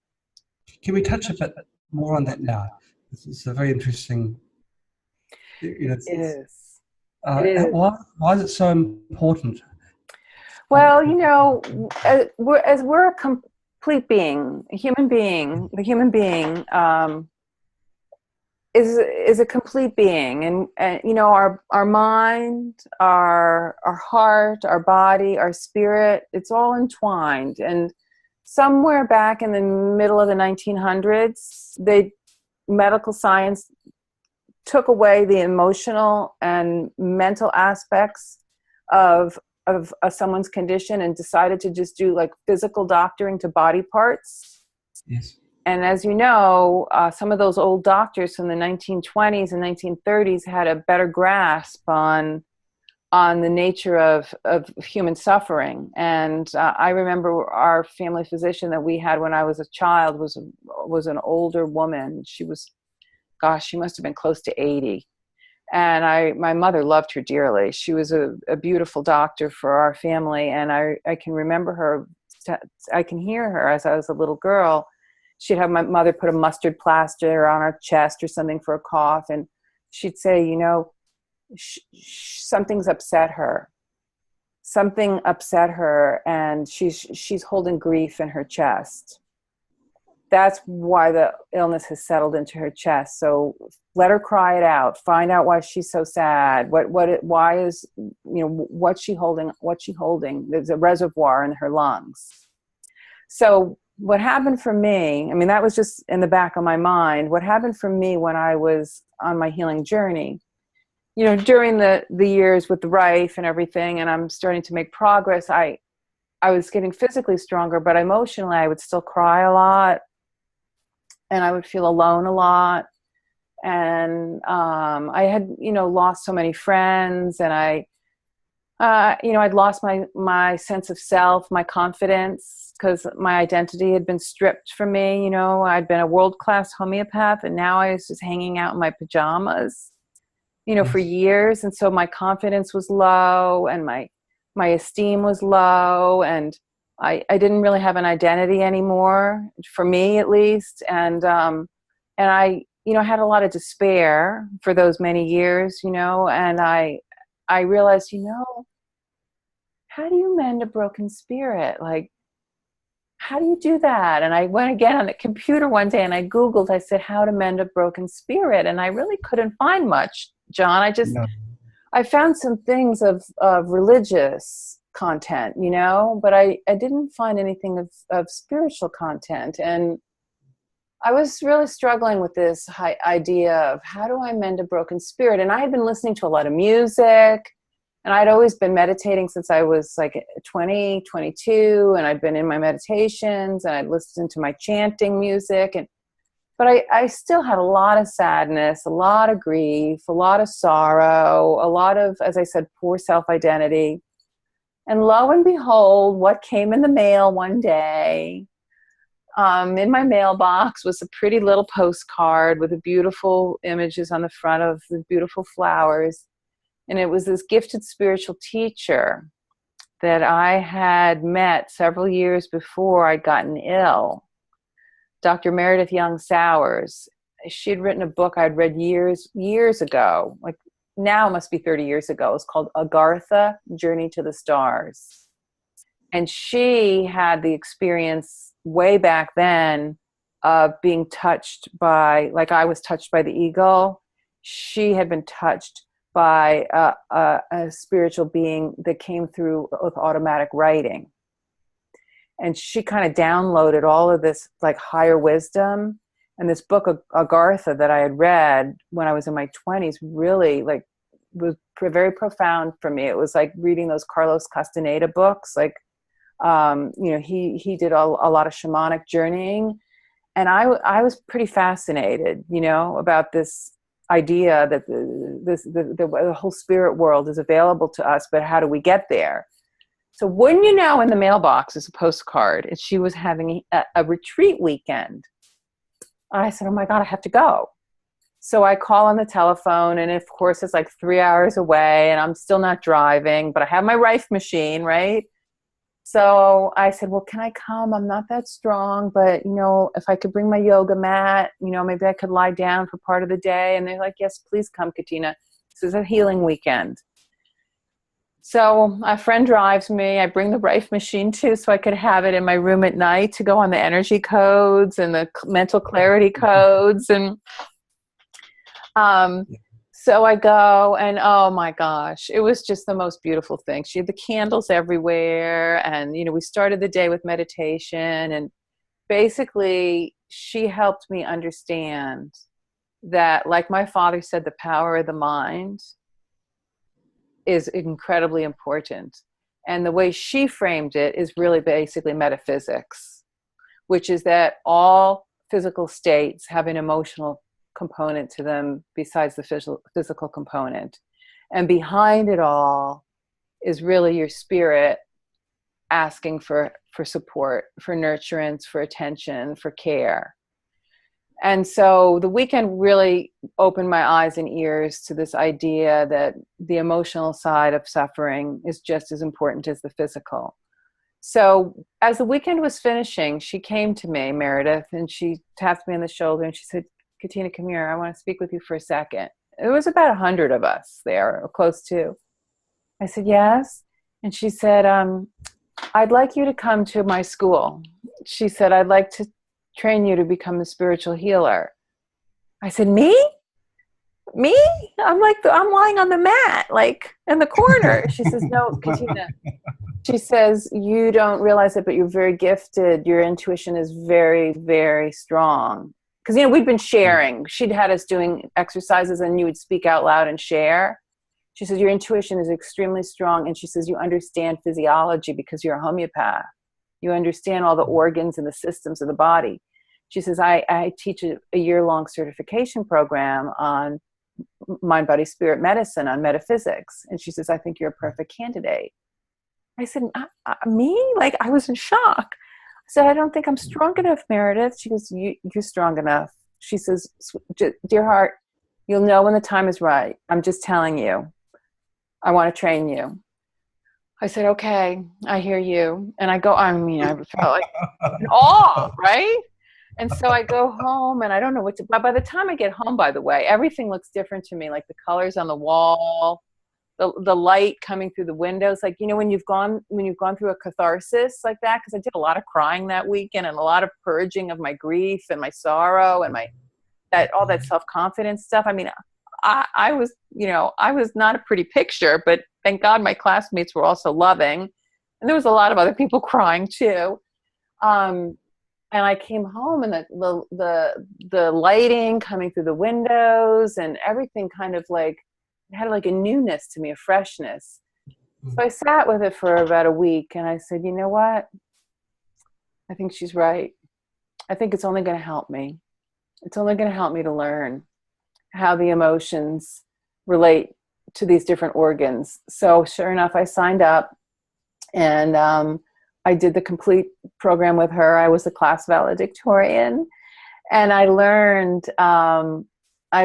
Can we touch a bit more on that now? This is a very interesting. It is. Why is it so important? Well, as we're a complete being, the human being is a complete being, and our mind, our heart, our body, our spirit, it's all entwined. And somewhere back in the middle of the 1900s, medical science took away the emotional and mental aspects of someone's condition and decided to just do like physical doctoring to body parts. Yes. And as you know, some of those old doctors from the 1920s and 1930s had a better grasp on the nature of human suffering. And I remember our family physician that we had when I was a child was an older woman. She was, she must have been close to 80. And my mother loved her dearly. She was a beautiful doctor for our family. And I can remember her, I can hear her as I was a little girl. She'd have my mother put a mustard plaster on her chest or something for a cough. And she'd say, something's upset her. Something upset her, and she's holding grief in her chest. That's why the illness has settled into her chest. So let her cry it out. Find out why she's so sad. What's she holding? There's a reservoir in her lungs. So what happened for me, I mean, that was just in the back of my mind. What happened for me when I was on my healing journey, during the years with the rife and everything, and I'm starting to make progress, I was getting physically stronger, but emotionally I would still cry a lot, and I would feel alone a lot. And I had, lost so many friends, and I'd lost my sense of self, my confidence, because my identity had been stripped from me. I'd been a world-class homeopath, and now I was just hanging out in my pajamas, for Yes. years. And so my confidence was low, and my esteem was low, and I didn't really have an identity anymore, for me at least. And I, had a lot of despair for those many years, and I realized, how do you mend a broken spirit? Like, how do you do that? And I went again on the computer one day and I Googled, I said, how to mend a broken spirit. And I really couldn't find much, John. No. I found some things of religious content, but I didn't find anything of spiritual content. And I was really struggling with this idea of how do I mend a broken spirit? And I had been listening to a lot of music, and I'd always been meditating since I was like 20, 22, and I'd been in my meditations, and I'd listened to my chanting music. But I still had a lot of sadness, a lot of grief, a lot of sorrow, a lot of, as I said, poor self-identity. And lo and behold, what came in the mail one day, in my mailbox, was a pretty little postcard with the beautiful images on the front of the beautiful flowers. And it was this gifted spiritual teacher that I had met several years before I'd gotten ill, Dr. Meredith Young Sowers. She'd written a book I'd read years ago, like now it must be 30 years ago. It's called Agartha, Journey to the Stars. And she had the experience way back then of being touched by, like I was touched by the eagle. She had been touched by a spiritual being that came through with automatic writing. And she kind of downloaded all of this like higher wisdom. And this book, Agartha, that I had read when I was in my 20s, really like was very profound for me. It was like reading those Carlos Castaneda books. Like, he did a lot of shamanic journeying. And I was pretty fascinated, about this idea that the whole spirit world is available to us, but how do we get there? So wouldn't you know, in the mailbox is a postcard, and she was having a retreat weekend. I said, oh my God, I have to go. So I call on the telephone, and of course it's like 3 hours away, and I'm still not driving, but I have my rife machine, right? So I said, well, can I come? I'm not that strong, but, if I could bring my yoga mat, maybe I could lie down for part of the day. And they're like, yes, please come, Katina. This is a healing weekend. So a friend drives me. I bring the rife machine too, so I could have it in my room at night to go on the energy codes and the mental clarity codes. And so I go, and oh my gosh, it was just the most beautiful thing. She had the candles everywhere, and we started the day with meditation, and basically she helped me understand that, like my father said, the power of the mind is incredibly important. And the way she framed it is really basically metaphysics, which is that all physical states have an emotional component to them besides the physical component. And behind it all is really your spirit asking for support, for nurturance, for attention, for care. And so the weekend really opened my eyes and ears to this idea that the emotional side of suffering is just as important as the physical. So as the weekend was finishing, she came to me, Meredith, and she tapped me on the shoulder and she said, Katina, come here. I want to speak with you for a second. It was about 100 of us there, or close to. I said, yes. And she said, I'd like you to come to my school. She said, I'd like to train you to become a spiritual healer. I said, me? I'm lying on the mat, like in the corner. She says, no, Katina. She says, you don't realize it, but you're very gifted. Your intuition is very, very strong. Because, we'd been sharing. She'd had us doing exercises and you would speak out loud and share. She says, your intuition is extremely strong. And she says, you understand physiology because you're a homeopath. You understand all the organs and the systems of the body. She says, I teach a year-long certification program on mind, body, spirit medicine, on metaphysics. And she says, I think you're a perfect candidate. I said, me? Like, I was in shock. I said, I don't think I'm strong enough, Meredith. She goes, you're strong enough. She says, dear heart, you'll know when the time is right. I'm just telling you. I want to train you. I said, okay, I hear you. And I felt like in awe, right? And so I go home and I don't know what to, but by the time I get home, by the way, everything looks different to me. Like the colors on the wall, the light coming through the windows. Like, when you've gone through a catharsis like that, because I did a lot of crying that weekend and a lot of purging of my grief and my sorrow and all that self-confidence stuff. I mean, I was not a pretty picture, but thank God my classmates were also loving. And there was a lot of other people crying too. And I came home and the lighting coming through the windows and everything kind of like, it had like a newness to me, a freshness. So I sat with it for about a week and I said, you know what? I think she's right. I think it's only going to help me. It's only going to help me to learn how the emotions relate to these different organs. So sure enough, I signed up and I did the complete program with her. I was a class valedictorian and I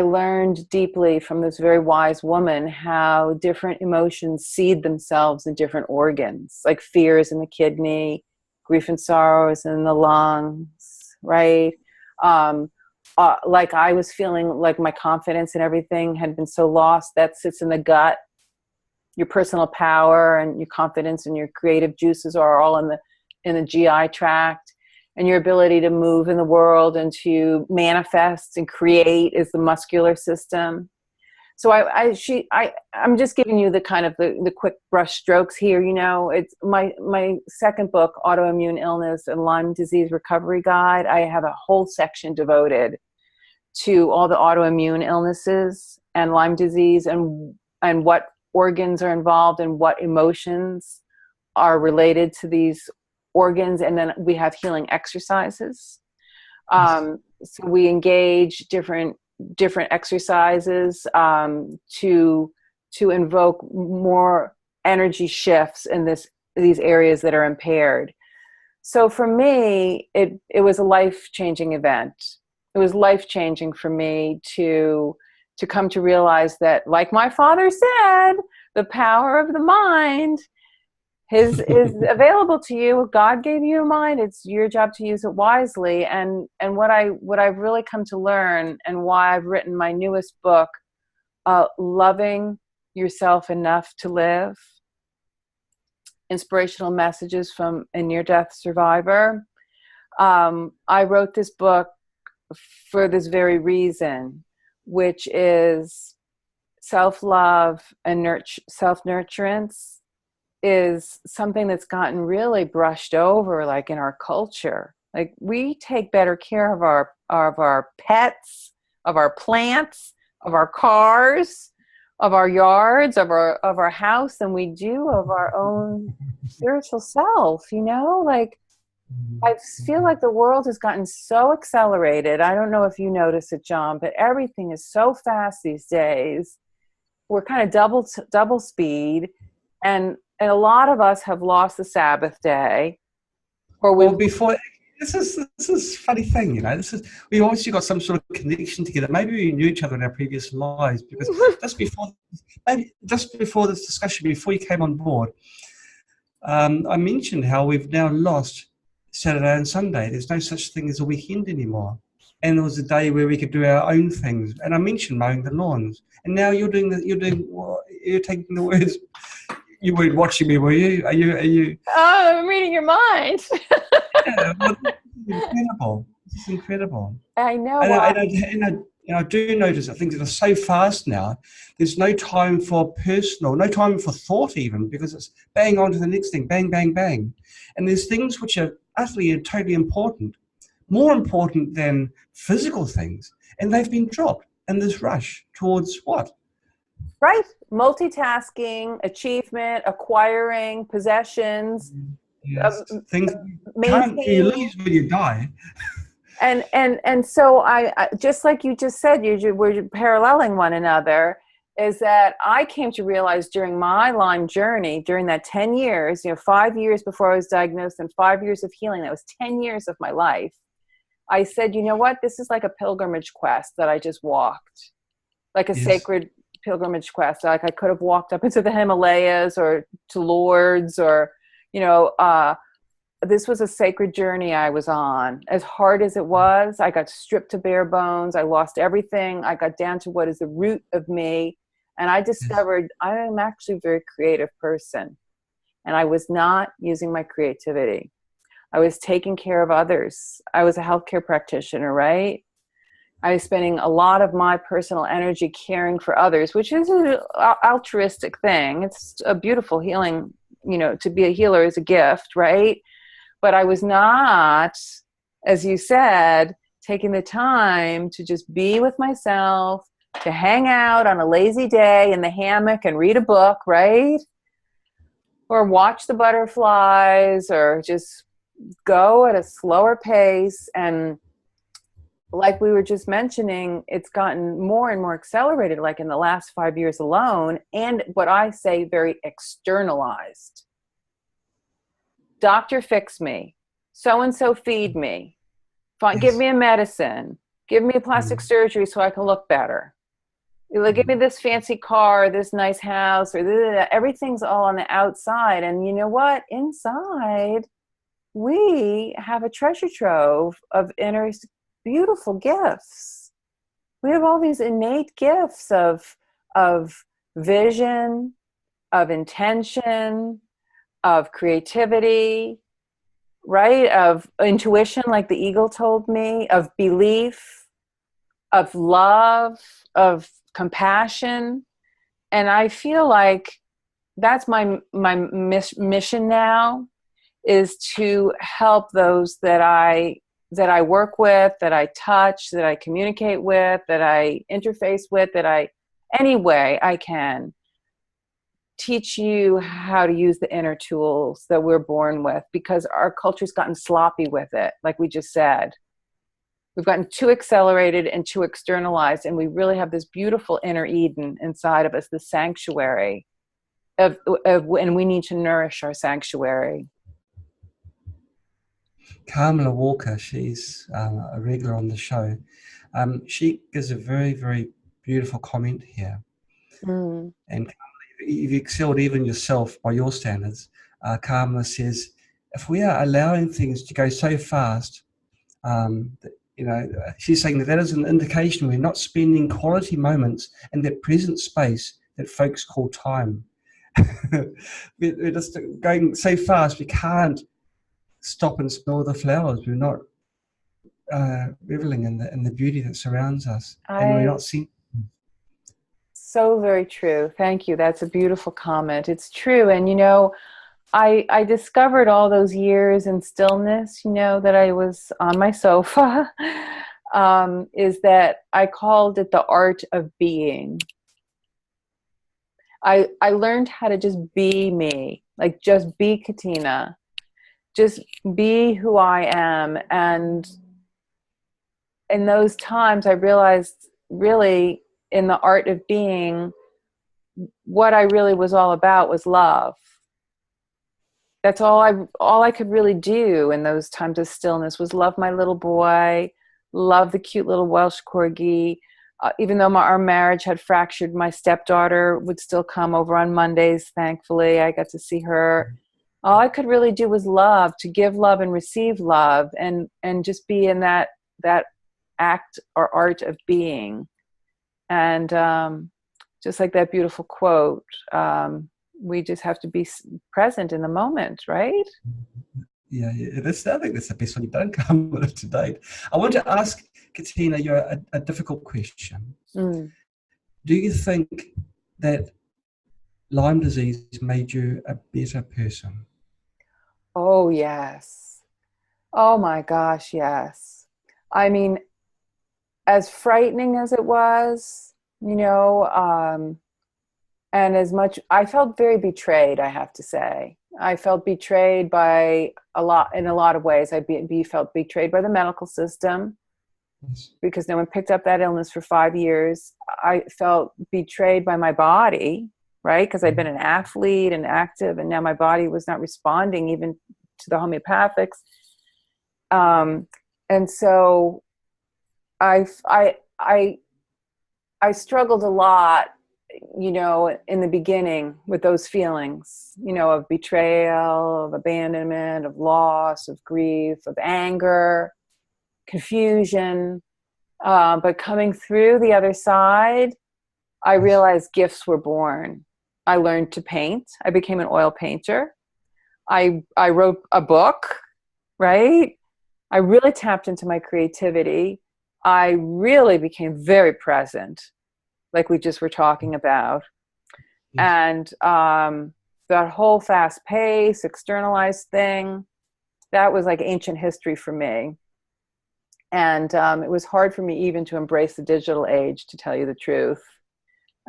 learned deeply from this very wise woman how different emotions seed themselves in different organs, like fears in the kidney, grief and sorrows in the lungs, right? Like I was feeling like my confidence and everything had been so lost. That sits in the gut. Your personal power and your confidence and your creative juices are all in the GI tract. And your ability to move in the world and to manifest and create is the muscular system. So I'm just giving you the kind of the quick brush strokes here. It's my second book, Autoimmune Illness and Lyme Disease Recovery Guide. I have a whole section devoted to all the autoimmune illnesses and Lyme disease and what organs are involved and what emotions are related to these organs. And then we have healing exercises. So we engage different exercises to invoke more energy shifts in these areas that are impaired. So for me, it was a life-changing event. It was life-changing for me to come to realize that, like my father said, the power of the mind is available to you. God gave you a mind. It's your job to use it wisely. And what I've really come to learn, and why I've written my newest book, Loving Yourself Enough to Live, Inspirational Messages from a Near-Death Survivor. I wrote this book for this very reason, which is self-love and self-nurturance is something that's gotten really brushed over, like in our culture. Like, we take better care of our pets, of our plants, of our cars, of our yards, of our house than we do of our own spiritual self. Like, I feel like the world has gotten so accelerated. I don't know if you notice it, John, but everything is so fast these days. We're kind of double speed, and a lot of us have lost the Sabbath day. Before this is a funny thing, we obviously got some sort of connection together. Maybe we knew each other in our previous lives, because just before this discussion, before you came on board, I mentioned how we've now lost Saturday and Sunday. There's no such thing as a weekend anymore. And there was a day where we could do our own things. And I mentioned mowing the lawns. And now you're taking the words. You weren't watching me, were you? Are you? Oh, I'm reading your mind. Yeah, well, this is incredible. This is incredible. I know. And I do notice that things are so fast now. There's no time for personal, no time for thought even, because it's bang on to the next thing, bang, bang, bang. And there's things which are utterly and totally important, more important than physical things, and they've been dropped in this rush towards what? Right. Multitasking, achievement, acquiring possessions, Yes, things you maintaining. lose when you die. And so I just like you just said, we're paralleling one another, is that I came to realize during my Lyme journey, during that 10 years, 5 years before I was diagnosed and 5 years of healing, that was 10 years of my life. I said, you know what, this is like a pilgrimage quest that I just walked, like a Yes. sacred pilgrimage quest. Like I could have walked up into the Himalayas or to Lourdes or, this was a sacred journey I was on. As hard as it was, I got stripped to bare bones. I lost everything. I got down to what is the root of me. And I Yes. discovered I am actually a very creative person. And I was not using my creativity. I was taking care of others. I was a healthcare practitioner, right? I was spending a lot of my personal energy caring for others, which is an altruistic thing. It's a beautiful healing, to be a healer is a gift, right? But I was not, as you said, taking the time to just be with myself, to hang out on a lazy day in the hammock and read a book, right? Or watch the butterflies, or just go at a slower pace. And like we were just mentioning, it's gotten more and more accelerated, like in the last 5 years alone, and what I say, very externalized. Doctor, fix me. So-and-so feed me. Give Yes. me a medicine. Give me a plastic surgery so I can look better. Give me this fancy car, this nice house, or everything's all on the outside. And you know what? Inside, we have a treasure trove of inner beautiful gifts. We have all these innate gifts of vision, of intention, of creativity, right? Of intuition, like the eagle told me, of belief, of love, of compassion. And I feel like that's my mission now, is to help those that I work with, that I touch, that I communicate with, that I interface with, any way I can, teach you how to use the inner tools that we're born with, because our culture's gotten sloppy with it. Like we just said, we've gotten too accelerated and too externalized, and we really have this beautiful inner Eden inside of us, the sanctuary of and we need to nourish our sanctuary. Kamala Walker, she's a regular on the show. She gives a very, very beautiful comment here. Mm. And you've excelled even yourself by your standards. Kamala says, if we are allowing things to go so fast, she's saying that is an indication we're not spending quality moments in that present space that folks call time. We're just going so fast, we can't stop and smell the flowers. We're not reveling in the beauty that surrounds us, and we're not seeing. So very true. Thank you. That's a beautiful comment. It's true. And, I discovered all those years in stillness, that I was on my sofa, is that I called it the art of being. I learned how to just be me, like just be Katina, just be who I am. And in those times, I realized really in the art of being, what I really was all about was love. That's all I could really do in those times of stillness was love my little boy, love the cute little Welsh corgi. Even though our marriage had fractured, my stepdaughter would still come over on Mondays. Thankfully, I got to see her. All I could really do was love, to give love and receive love, and just be in that act or art of being. And just like that beautiful quote, we just have to be present in the moment, right? I think that's the best one you've done, come with it to date. I want to ask Katina you a difficult question. Mm. Do you think that Lyme disease made you a better person? Oh, yes. Oh my gosh, yes. I mean, as frightening as it was, and as much, I felt very betrayed, I have to say. I felt betrayed by in a lot of ways. Felt betrayed by the medical system Yes. because no one picked up that illness for 5 years. I felt betrayed by my body, right? Because I'd been an athlete and active, and now my body was not responding even to the homeopathics. And so I struggled a lot, in the beginning with those feelings, of betrayal, of abandonment, of loss, of grief, of anger, confusion. But coming through the other side, I realized gifts were born. I learned to paint. I became an oil painter. I wrote a book, right? I really tapped into my creativity. I really became very present, like we just were talking about. Yes. And that whole fast pace, externalized thing, that was like ancient history for me. And it was hard for me even to embrace the digital age, to tell you the truth.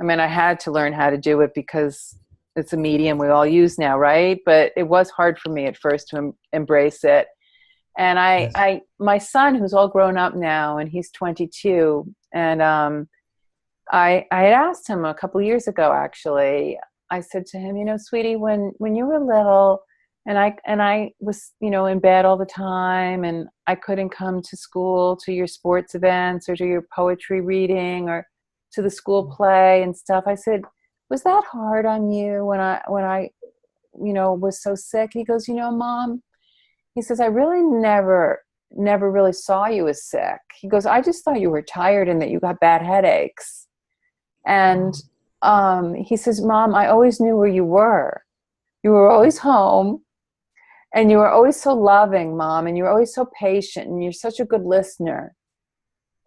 I mean, I had to learn how to do it because it's a medium we all use now, right? But it was hard for me at first to embrace it. And Yes. my son, who's all grown up now, and he's 22, and I had asked him a couple of years ago, actually. I said to him, sweetie, when you were little, and I was, in bed all the time, and I couldn't come to school, to your sports events, or to your poetry reading, or to the school play and stuff. I said, was that hard on you when I was so sick? He goes, Mom, he says, I really never really saw you as sick. He goes, I just thought you were tired and that you got bad headaches. And he says, Mom, I always knew where you were. You were always home, and you were always so loving, Mom, and you were always so patient, and you're such a good listener.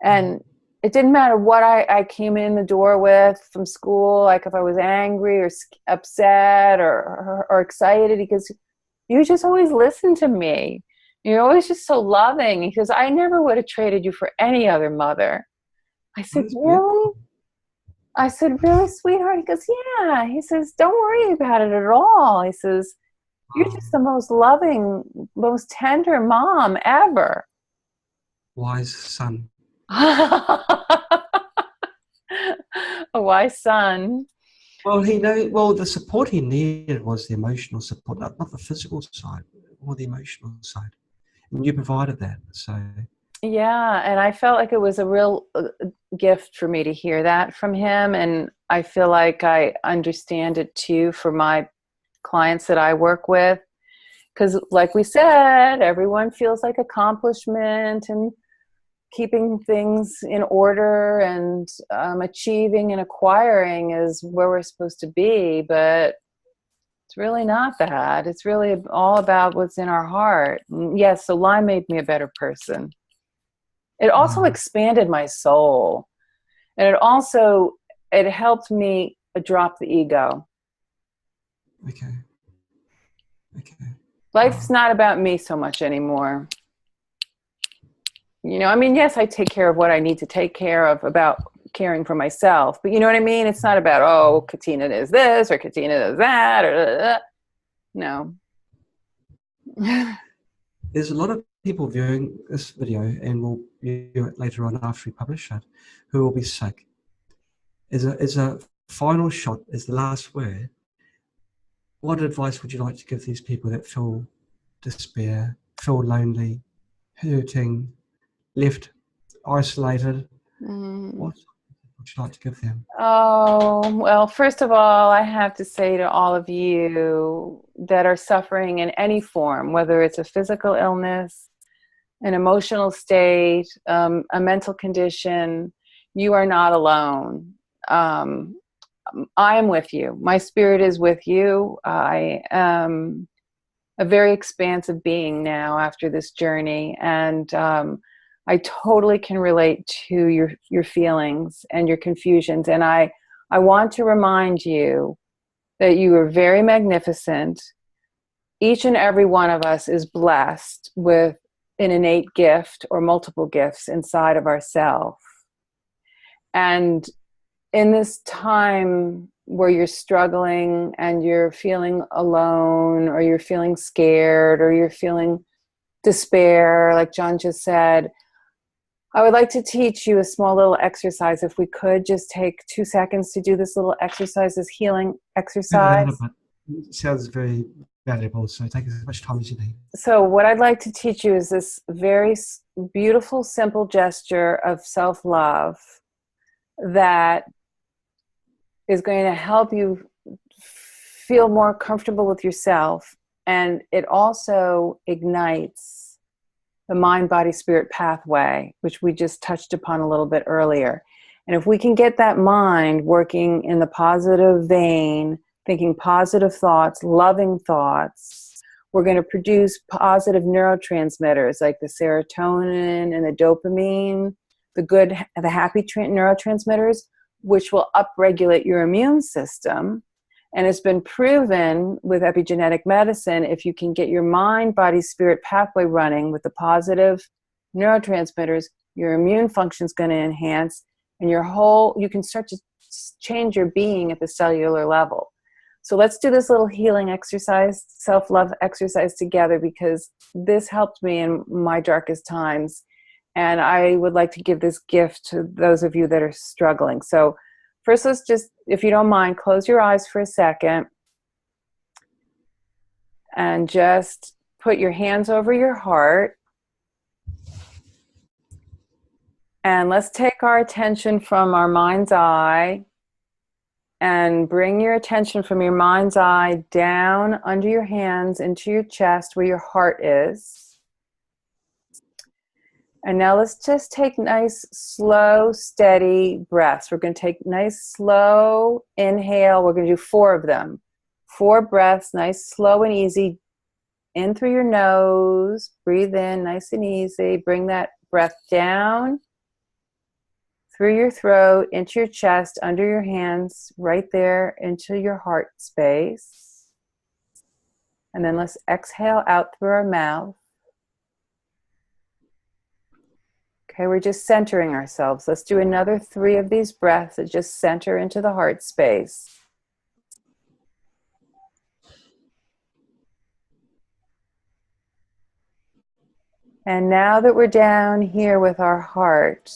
And it didn't matter what I came in the door with from school, like if I was angry or upset or excited, because you just always listened to me. You're always just so loving. He goes, I never would have traded you for any other mother. I said, really? I said, really, sweetheart? He goes, yeah. He says, don't worry about it at all. He says, you're just the most loving, most tender mom ever. Wise son. A wise son. Well, the support he needed was the emotional support, not the physical side, or the emotional side. And you provided that. So Yeah, and I felt like it was a real gift for me to hear that from him, and I feel like I understand it too for my clients that I work with, because like we said, everyone feels like accomplishment and keeping things in order and achieving and acquiring is where we're supposed to be, but it's really not that. It's really all about what's in our heart. Yes, so Lyme made me a better person. It also wow. expanded my soul. And it helped me drop the ego. Okay. Life's Wow. not about me so much anymore. I mean, yes, I take care of what I need to take care of about caring for myself. But you know what I mean? It's not about, oh, Katina does this or Katina does that. Or no. There's a lot of people viewing this video, and will view it later on after we publish it, who will be sick. As a final shot, as the last word, what advice would you like to give these people that feel despair, feel lonely, hurting, left isolated? What would you like to give them? Oh, well, first of all, I have to say to all of you that are suffering in any form, whether it's a physical illness, an emotional state, a mental condition, you are not alone. I am with you. My spirit is with you. I am a very expansive being now after this journey. And I totally can relate to your feelings and your confusions. And I want to remind you that you are very magnificent. Each and every one of us is blessed with an innate gift or multiple gifts inside of ourselves. And in this time where you're struggling and you're feeling alone, or you're feeling scared, or you're feeling despair, like John just said, I would like to teach you a small little exercise. If we could just take 2 seconds to do this little exercise, this healing exercise. It sounds very valuable, so take as much time as you need. So what I'd like to teach you is this very beautiful, simple gesture of self-love that is going to help you feel more comfortable with yourself. And it also ignites the mind-body-spirit pathway, which we just touched upon a little bit earlier. And if we can get that mind working in the positive vein, thinking positive thoughts, loving thoughts, we're going to produce positive neurotransmitters like the serotonin and the dopamine, the happy neurotransmitters, which will upregulate your immune system. And it's been proven with epigenetic medicine, if you can get your mind, body, spirit pathway running with the positive neurotransmitters, your immune function is going to enhance, and you can start to change your being at the cellular level. So let's do this little healing exercise, self-love exercise together, because this helped me in my darkest times. And I would like to give this gift to those of you that are struggling. So first, let's just, if you don't mind, close your eyes for a second and just put your hands over your heart. And let's take our attention from our mind's eye and bring your attention from your mind's eye down under your hands into your chest where your heart is. And now let's just take nice, slow, steady breaths. We're going to take nice, slow inhale. We're going to do 4 of them. 4 breaths, nice, slow and easy. In through your nose. Breathe in, nice and easy. Bring that breath down through your throat, into your chest, under your hands, right there into your heart space. And then let's exhale out through our mouth. Okay, we're just centering ourselves. Let's do another 3 of these breaths that just center into the heart space. And now that we're down here with our heart,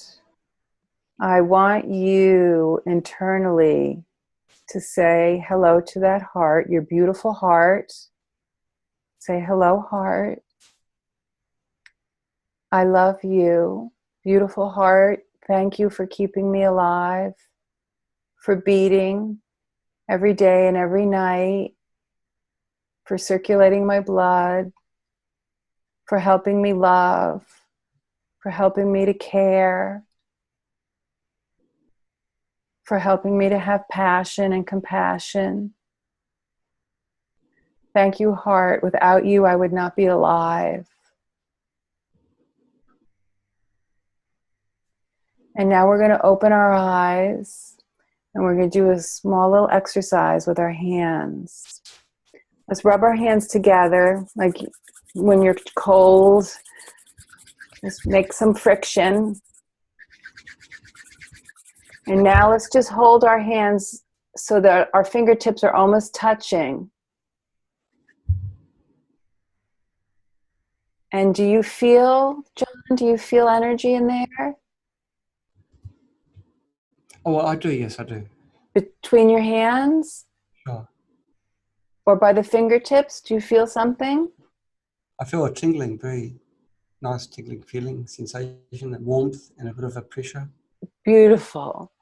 I want you internally to say hello to that heart, your beautiful heart. Say, hello, heart. I love you. Beautiful heart, thank you for keeping me alive, for beating every day and every night, for circulating my blood, for helping me love, for helping me to care, for helping me to have passion and compassion. Thank you, heart. Without you, I would not be alive. And now we're going to open our eyes and we're going to do a small little exercise with our hands. Let's rub our hands together like when you're cold. Just make some friction. And now let's just hold our hands so that our fingertips are almost touching. And do you feel, John, do you feel energy in there? Oh, I do, yes, I do. Between your hands? Sure. Or by the fingertips, do you feel something? I feel a tingling, very nice tingling feeling, sensation and warmth and a bit of a pressure. Beautiful.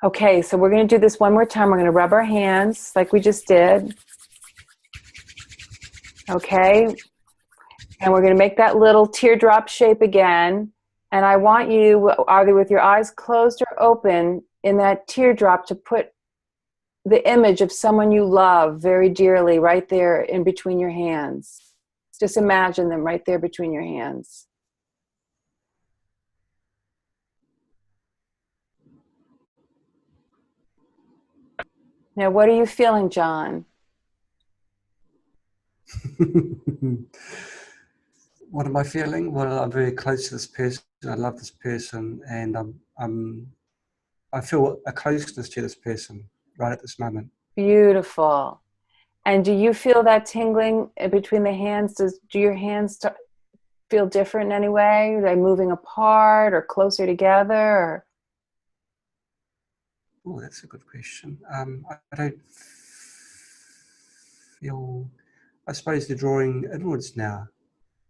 Okay, so we're going to do this one more time. We're going to rub our hands like we just did. Okay. And we're going to make that little teardrop shape again. And I want you, either with your eyes closed or open, in that teardrop to put the image of someone you love very dearly right there in between your hands. Just imagine them right there between your hands. Now, what are you feeling, John? What am I feeling? Well, I'm very close to this person. I love this person, and I feel a closeness to this person right at this moment. Beautiful. And do you feel that tingling between the hands? Do your hands feel different in any way? Are they moving apart or closer together? Or? Oh, that's a good question. I don't feel. I suppose they're drawing inwards now.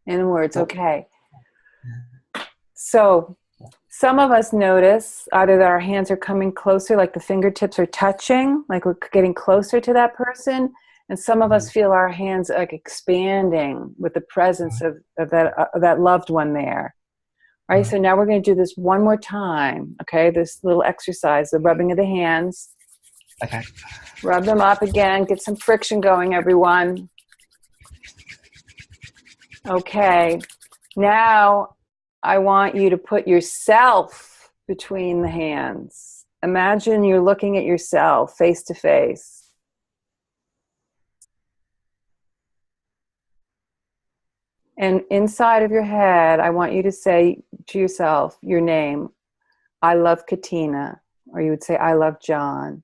Inwards, Oh, okay. yeah. So some of us notice either that our hands are coming closer, like the fingertips are touching, like we're getting closer to that person. And some of us feel our hands like expanding with the presence of that loved one there. All right, so now we're going to do this one more time, okay? This little exercise, the rubbing of the hands. Okay. Rub them up again, get some friction going, everyone. Okay, now I want you to put yourself between the hands. Imagine you're looking at yourself face to face. And inside of your head, I want you to say to yourself your name. I love Katina. Or you would say, I love John.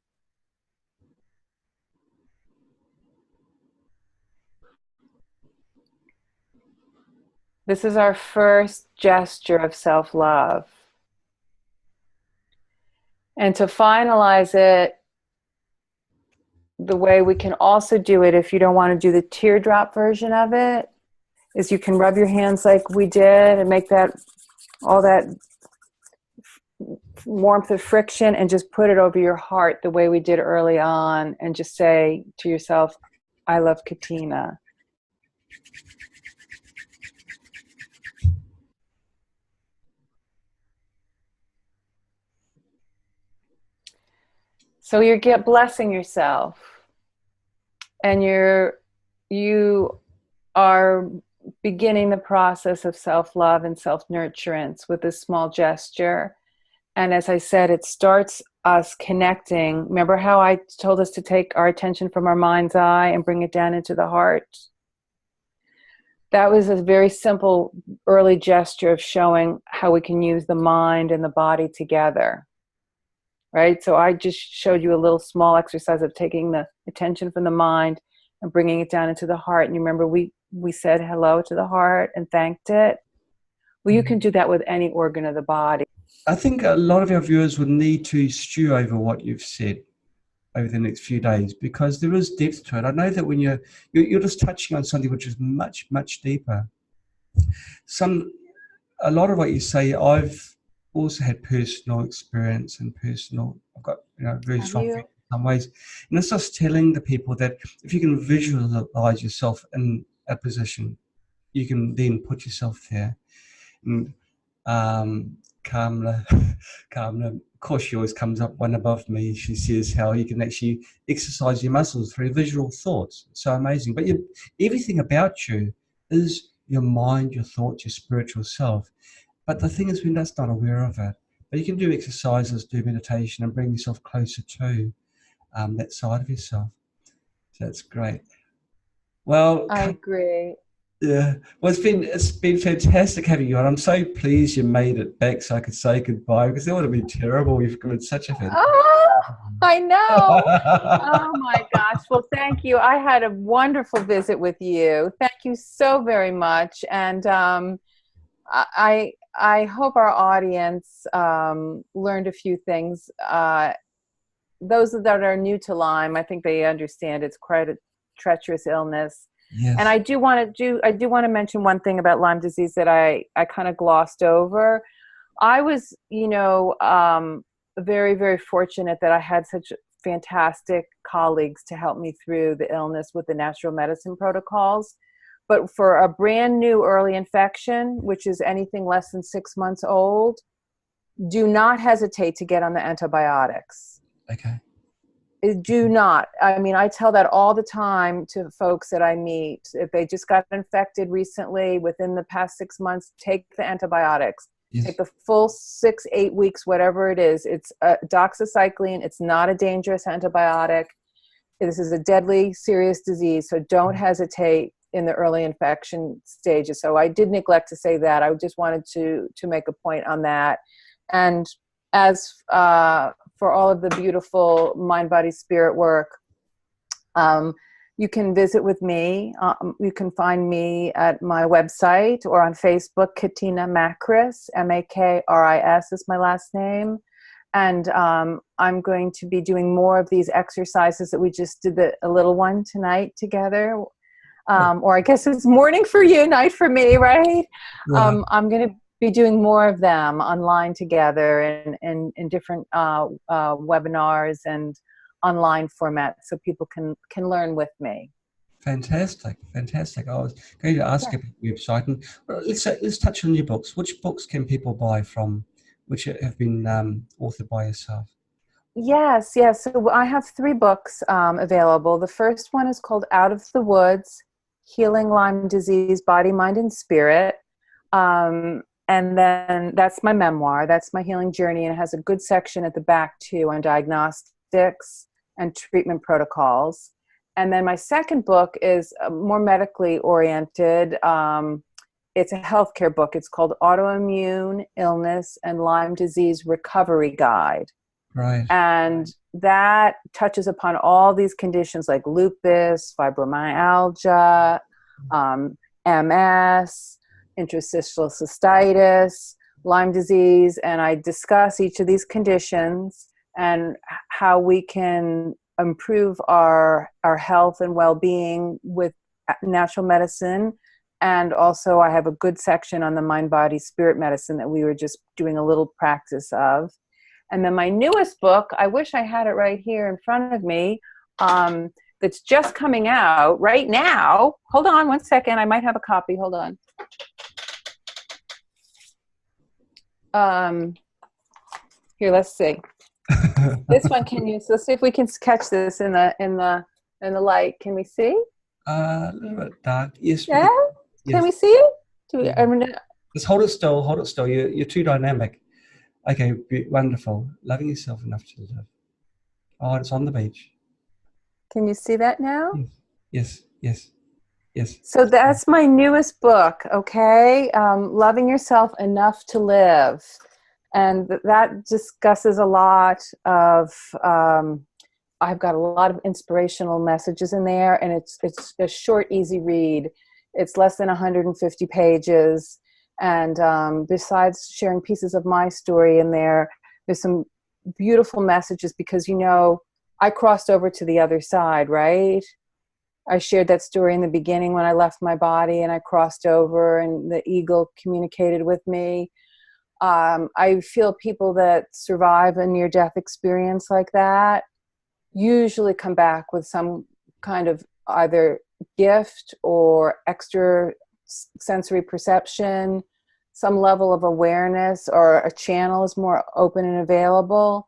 This is our first gesture of self-love. And to finalize it, the way we can also do it, if you don't want to do the teardrop version of it, is you can rub your hands like we did and make that all that warmth of friction and just put it over your heart the way we did early on and just say to yourself, I love Katina. So you're blessing yourself, and you are beginning the process of self-love and self-nurturance with this small gesture. And as I said, it starts us connecting. Remember how I told us to take our attention from our mind's eye and bring it down into the heart? That was a very simple early gesture of showing how we can use the mind and the body together. Right? So I just showed you a little small exercise of taking the attention from the mind and bringing it down into the heart. And you remember we said hello to the heart and thanked it. Well, you can do that with any organ of the body. I think a lot of our viewers would need to stew over what you've said over the next few days, because there is depth to it. I know that when you're just touching on something which is much, much deeper. A lot of what you say, I've also had personal experience and I've got very strong feelings in some ways. And it's just telling the people that if you can visualize yourself in a position, you can then put yourself there. And Kamala, of course, she always comes up one above me. She says how you can actually exercise your muscles through visual thoughts. It's so amazing. But everything about you is your mind, your thoughts, your spiritual self. But the thing is, we're just not aware of it. But you can do exercises, do meditation, and bring yourself closer to that side of yourself. So that's great. Well, I agree. yeah. Well, it's been fantastic having you on. I'm so pleased you made it back so I could say goodbye, because that would have been terrible. You've given such a fantastic. Oh, I know. Oh my gosh. Well, thank you. I had a wonderful visit with you. Thank you so very much. And I hope our audience learned a few things. Those that are new to Lyme, I think they understand it's quite a treacherous illness. Yes. And I do want to mention one thing about Lyme disease that I kind of glossed over. I was, very, very fortunate that I had such fantastic colleagues to help me through the illness with the natural medicine protocols. But for a brand new early infection, which is anything less than 6 months old, do not hesitate to get on the antibiotics. Okay. Do not. I mean, I tell that all the time to folks that I meet. If they just got infected recently within the past 6 months, take the antibiotics. Yes. Take the full 6-8 weeks, whatever it is. It's doxycycline. It's not a dangerous antibiotic. This is a deadly, serious disease, so don't hesitate in the early infection stages. So I did neglect to say that. I just wanted to make a point on that. And as for all of the beautiful mind, body, spirit work, you can visit with me. You can find me at my website or on Facebook, Katina Makris, Makris is my last name. And I'm going to be doing more of these exercises that we just did a little one tonight together. Or I guess it's morning for you, night for me, right? Right. I'm going to be doing more of them online together in different webinars and online formats so people can learn with me. Fantastic. I was going to ask about your website. And let's touch on your books. Which books can people buy from, which have been authored by yourself? Yes. So I have 3 books available. The first one is called Out of the Woods, Healing Lyme Disease, Body, Mind, and Spirit. And then that's my memoir. That's my healing journey. And it has a good section at the back, too, on diagnostics and treatment protocols. And then my second book is more medically oriented. It's a healthcare book. It's called Autoimmune Illness and Lyme Disease Recovery Guide. Right. And that touches upon all these conditions like lupus, fibromyalgia, MS, interstitial cystitis, Lyme disease, and I discuss each of these conditions and how we can improve our health and well-being with natural medicine. And also I have a good section on the mind, body, spirit medicine that we were just doing a little practice of. And then my newest book, I wish I had it right here in front of me, that's just coming out right now. Hold on one second. I might have a copy. Hold on. Here, let's see. This one, let's see if we can catch this in the light. Can we see? A little bit dark. Yes. Yeah. Yes. Can we see it? Just hold it still. You're too dynamic. Okay, wonderful. Loving yourself enough to live. Oh, it's on the beach. Can you see that now? Yes. So that's my newest book, okay? Loving Yourself Enough to Live. And that discusses a lot of, I've got a lot of inspirational messages in there, and it's a short, easy read. It's less than 150 pages. And besides sharing pieces of my story in there, there's some beautiful messages because, I crossed over to the other side, right? I shared that story in the beginning when I left my body and I crossed over and the eagle communicated with me. I feel people that survive a near-death experience like that usually come back with some kind of either gift or extra sensory perception, some level of awareness, or a channel is more open and available.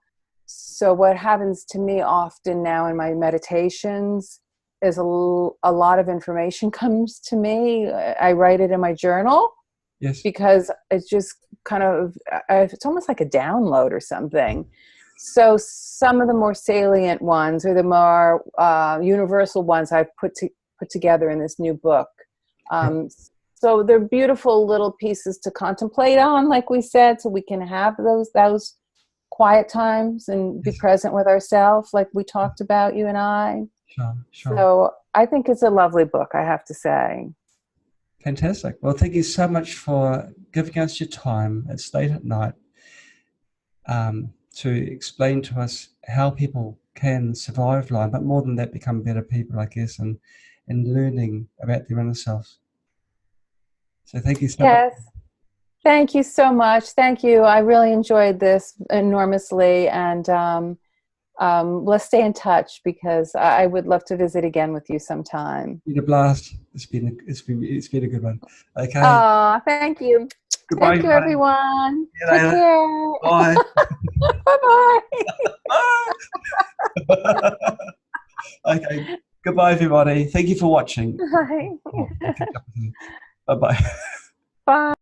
So what happens to me often now in my meditations is a lot of information comes to me. I write it in my journal. Yes. Because it's just kind of, it's almost like a download or something. So some of the more salient ones or the more universal ones I've put together in this new book. So they're beautiful little pieces to contemplate on, like we said, so we can have those quiet times and be present with ourselves, like we talked about, you and I. Sure. So I think it's a lovely book, I have to say. Fantastic. Well, thank you so much for giving us your time. It's late at night to explain to us how people can survive Lyme, but more than that, become better people, I guess, and learning about their inner selves. So thank you so much. Yes. Thank you so much. Thank you. I really enjoyed this enormously, and let's stay in touch because I would love to visit again with you sometime. It's been a blast. It's been a good one. Okay. Oh, thank you. Goodbye, Thank you, everybody. everyone. See you Take later. care. Bye. Bye-bye. Okay. Goodbye, everybody. Thank you for watching. Bye. Oh, I'll catch up with you. Bye-bye. Bye.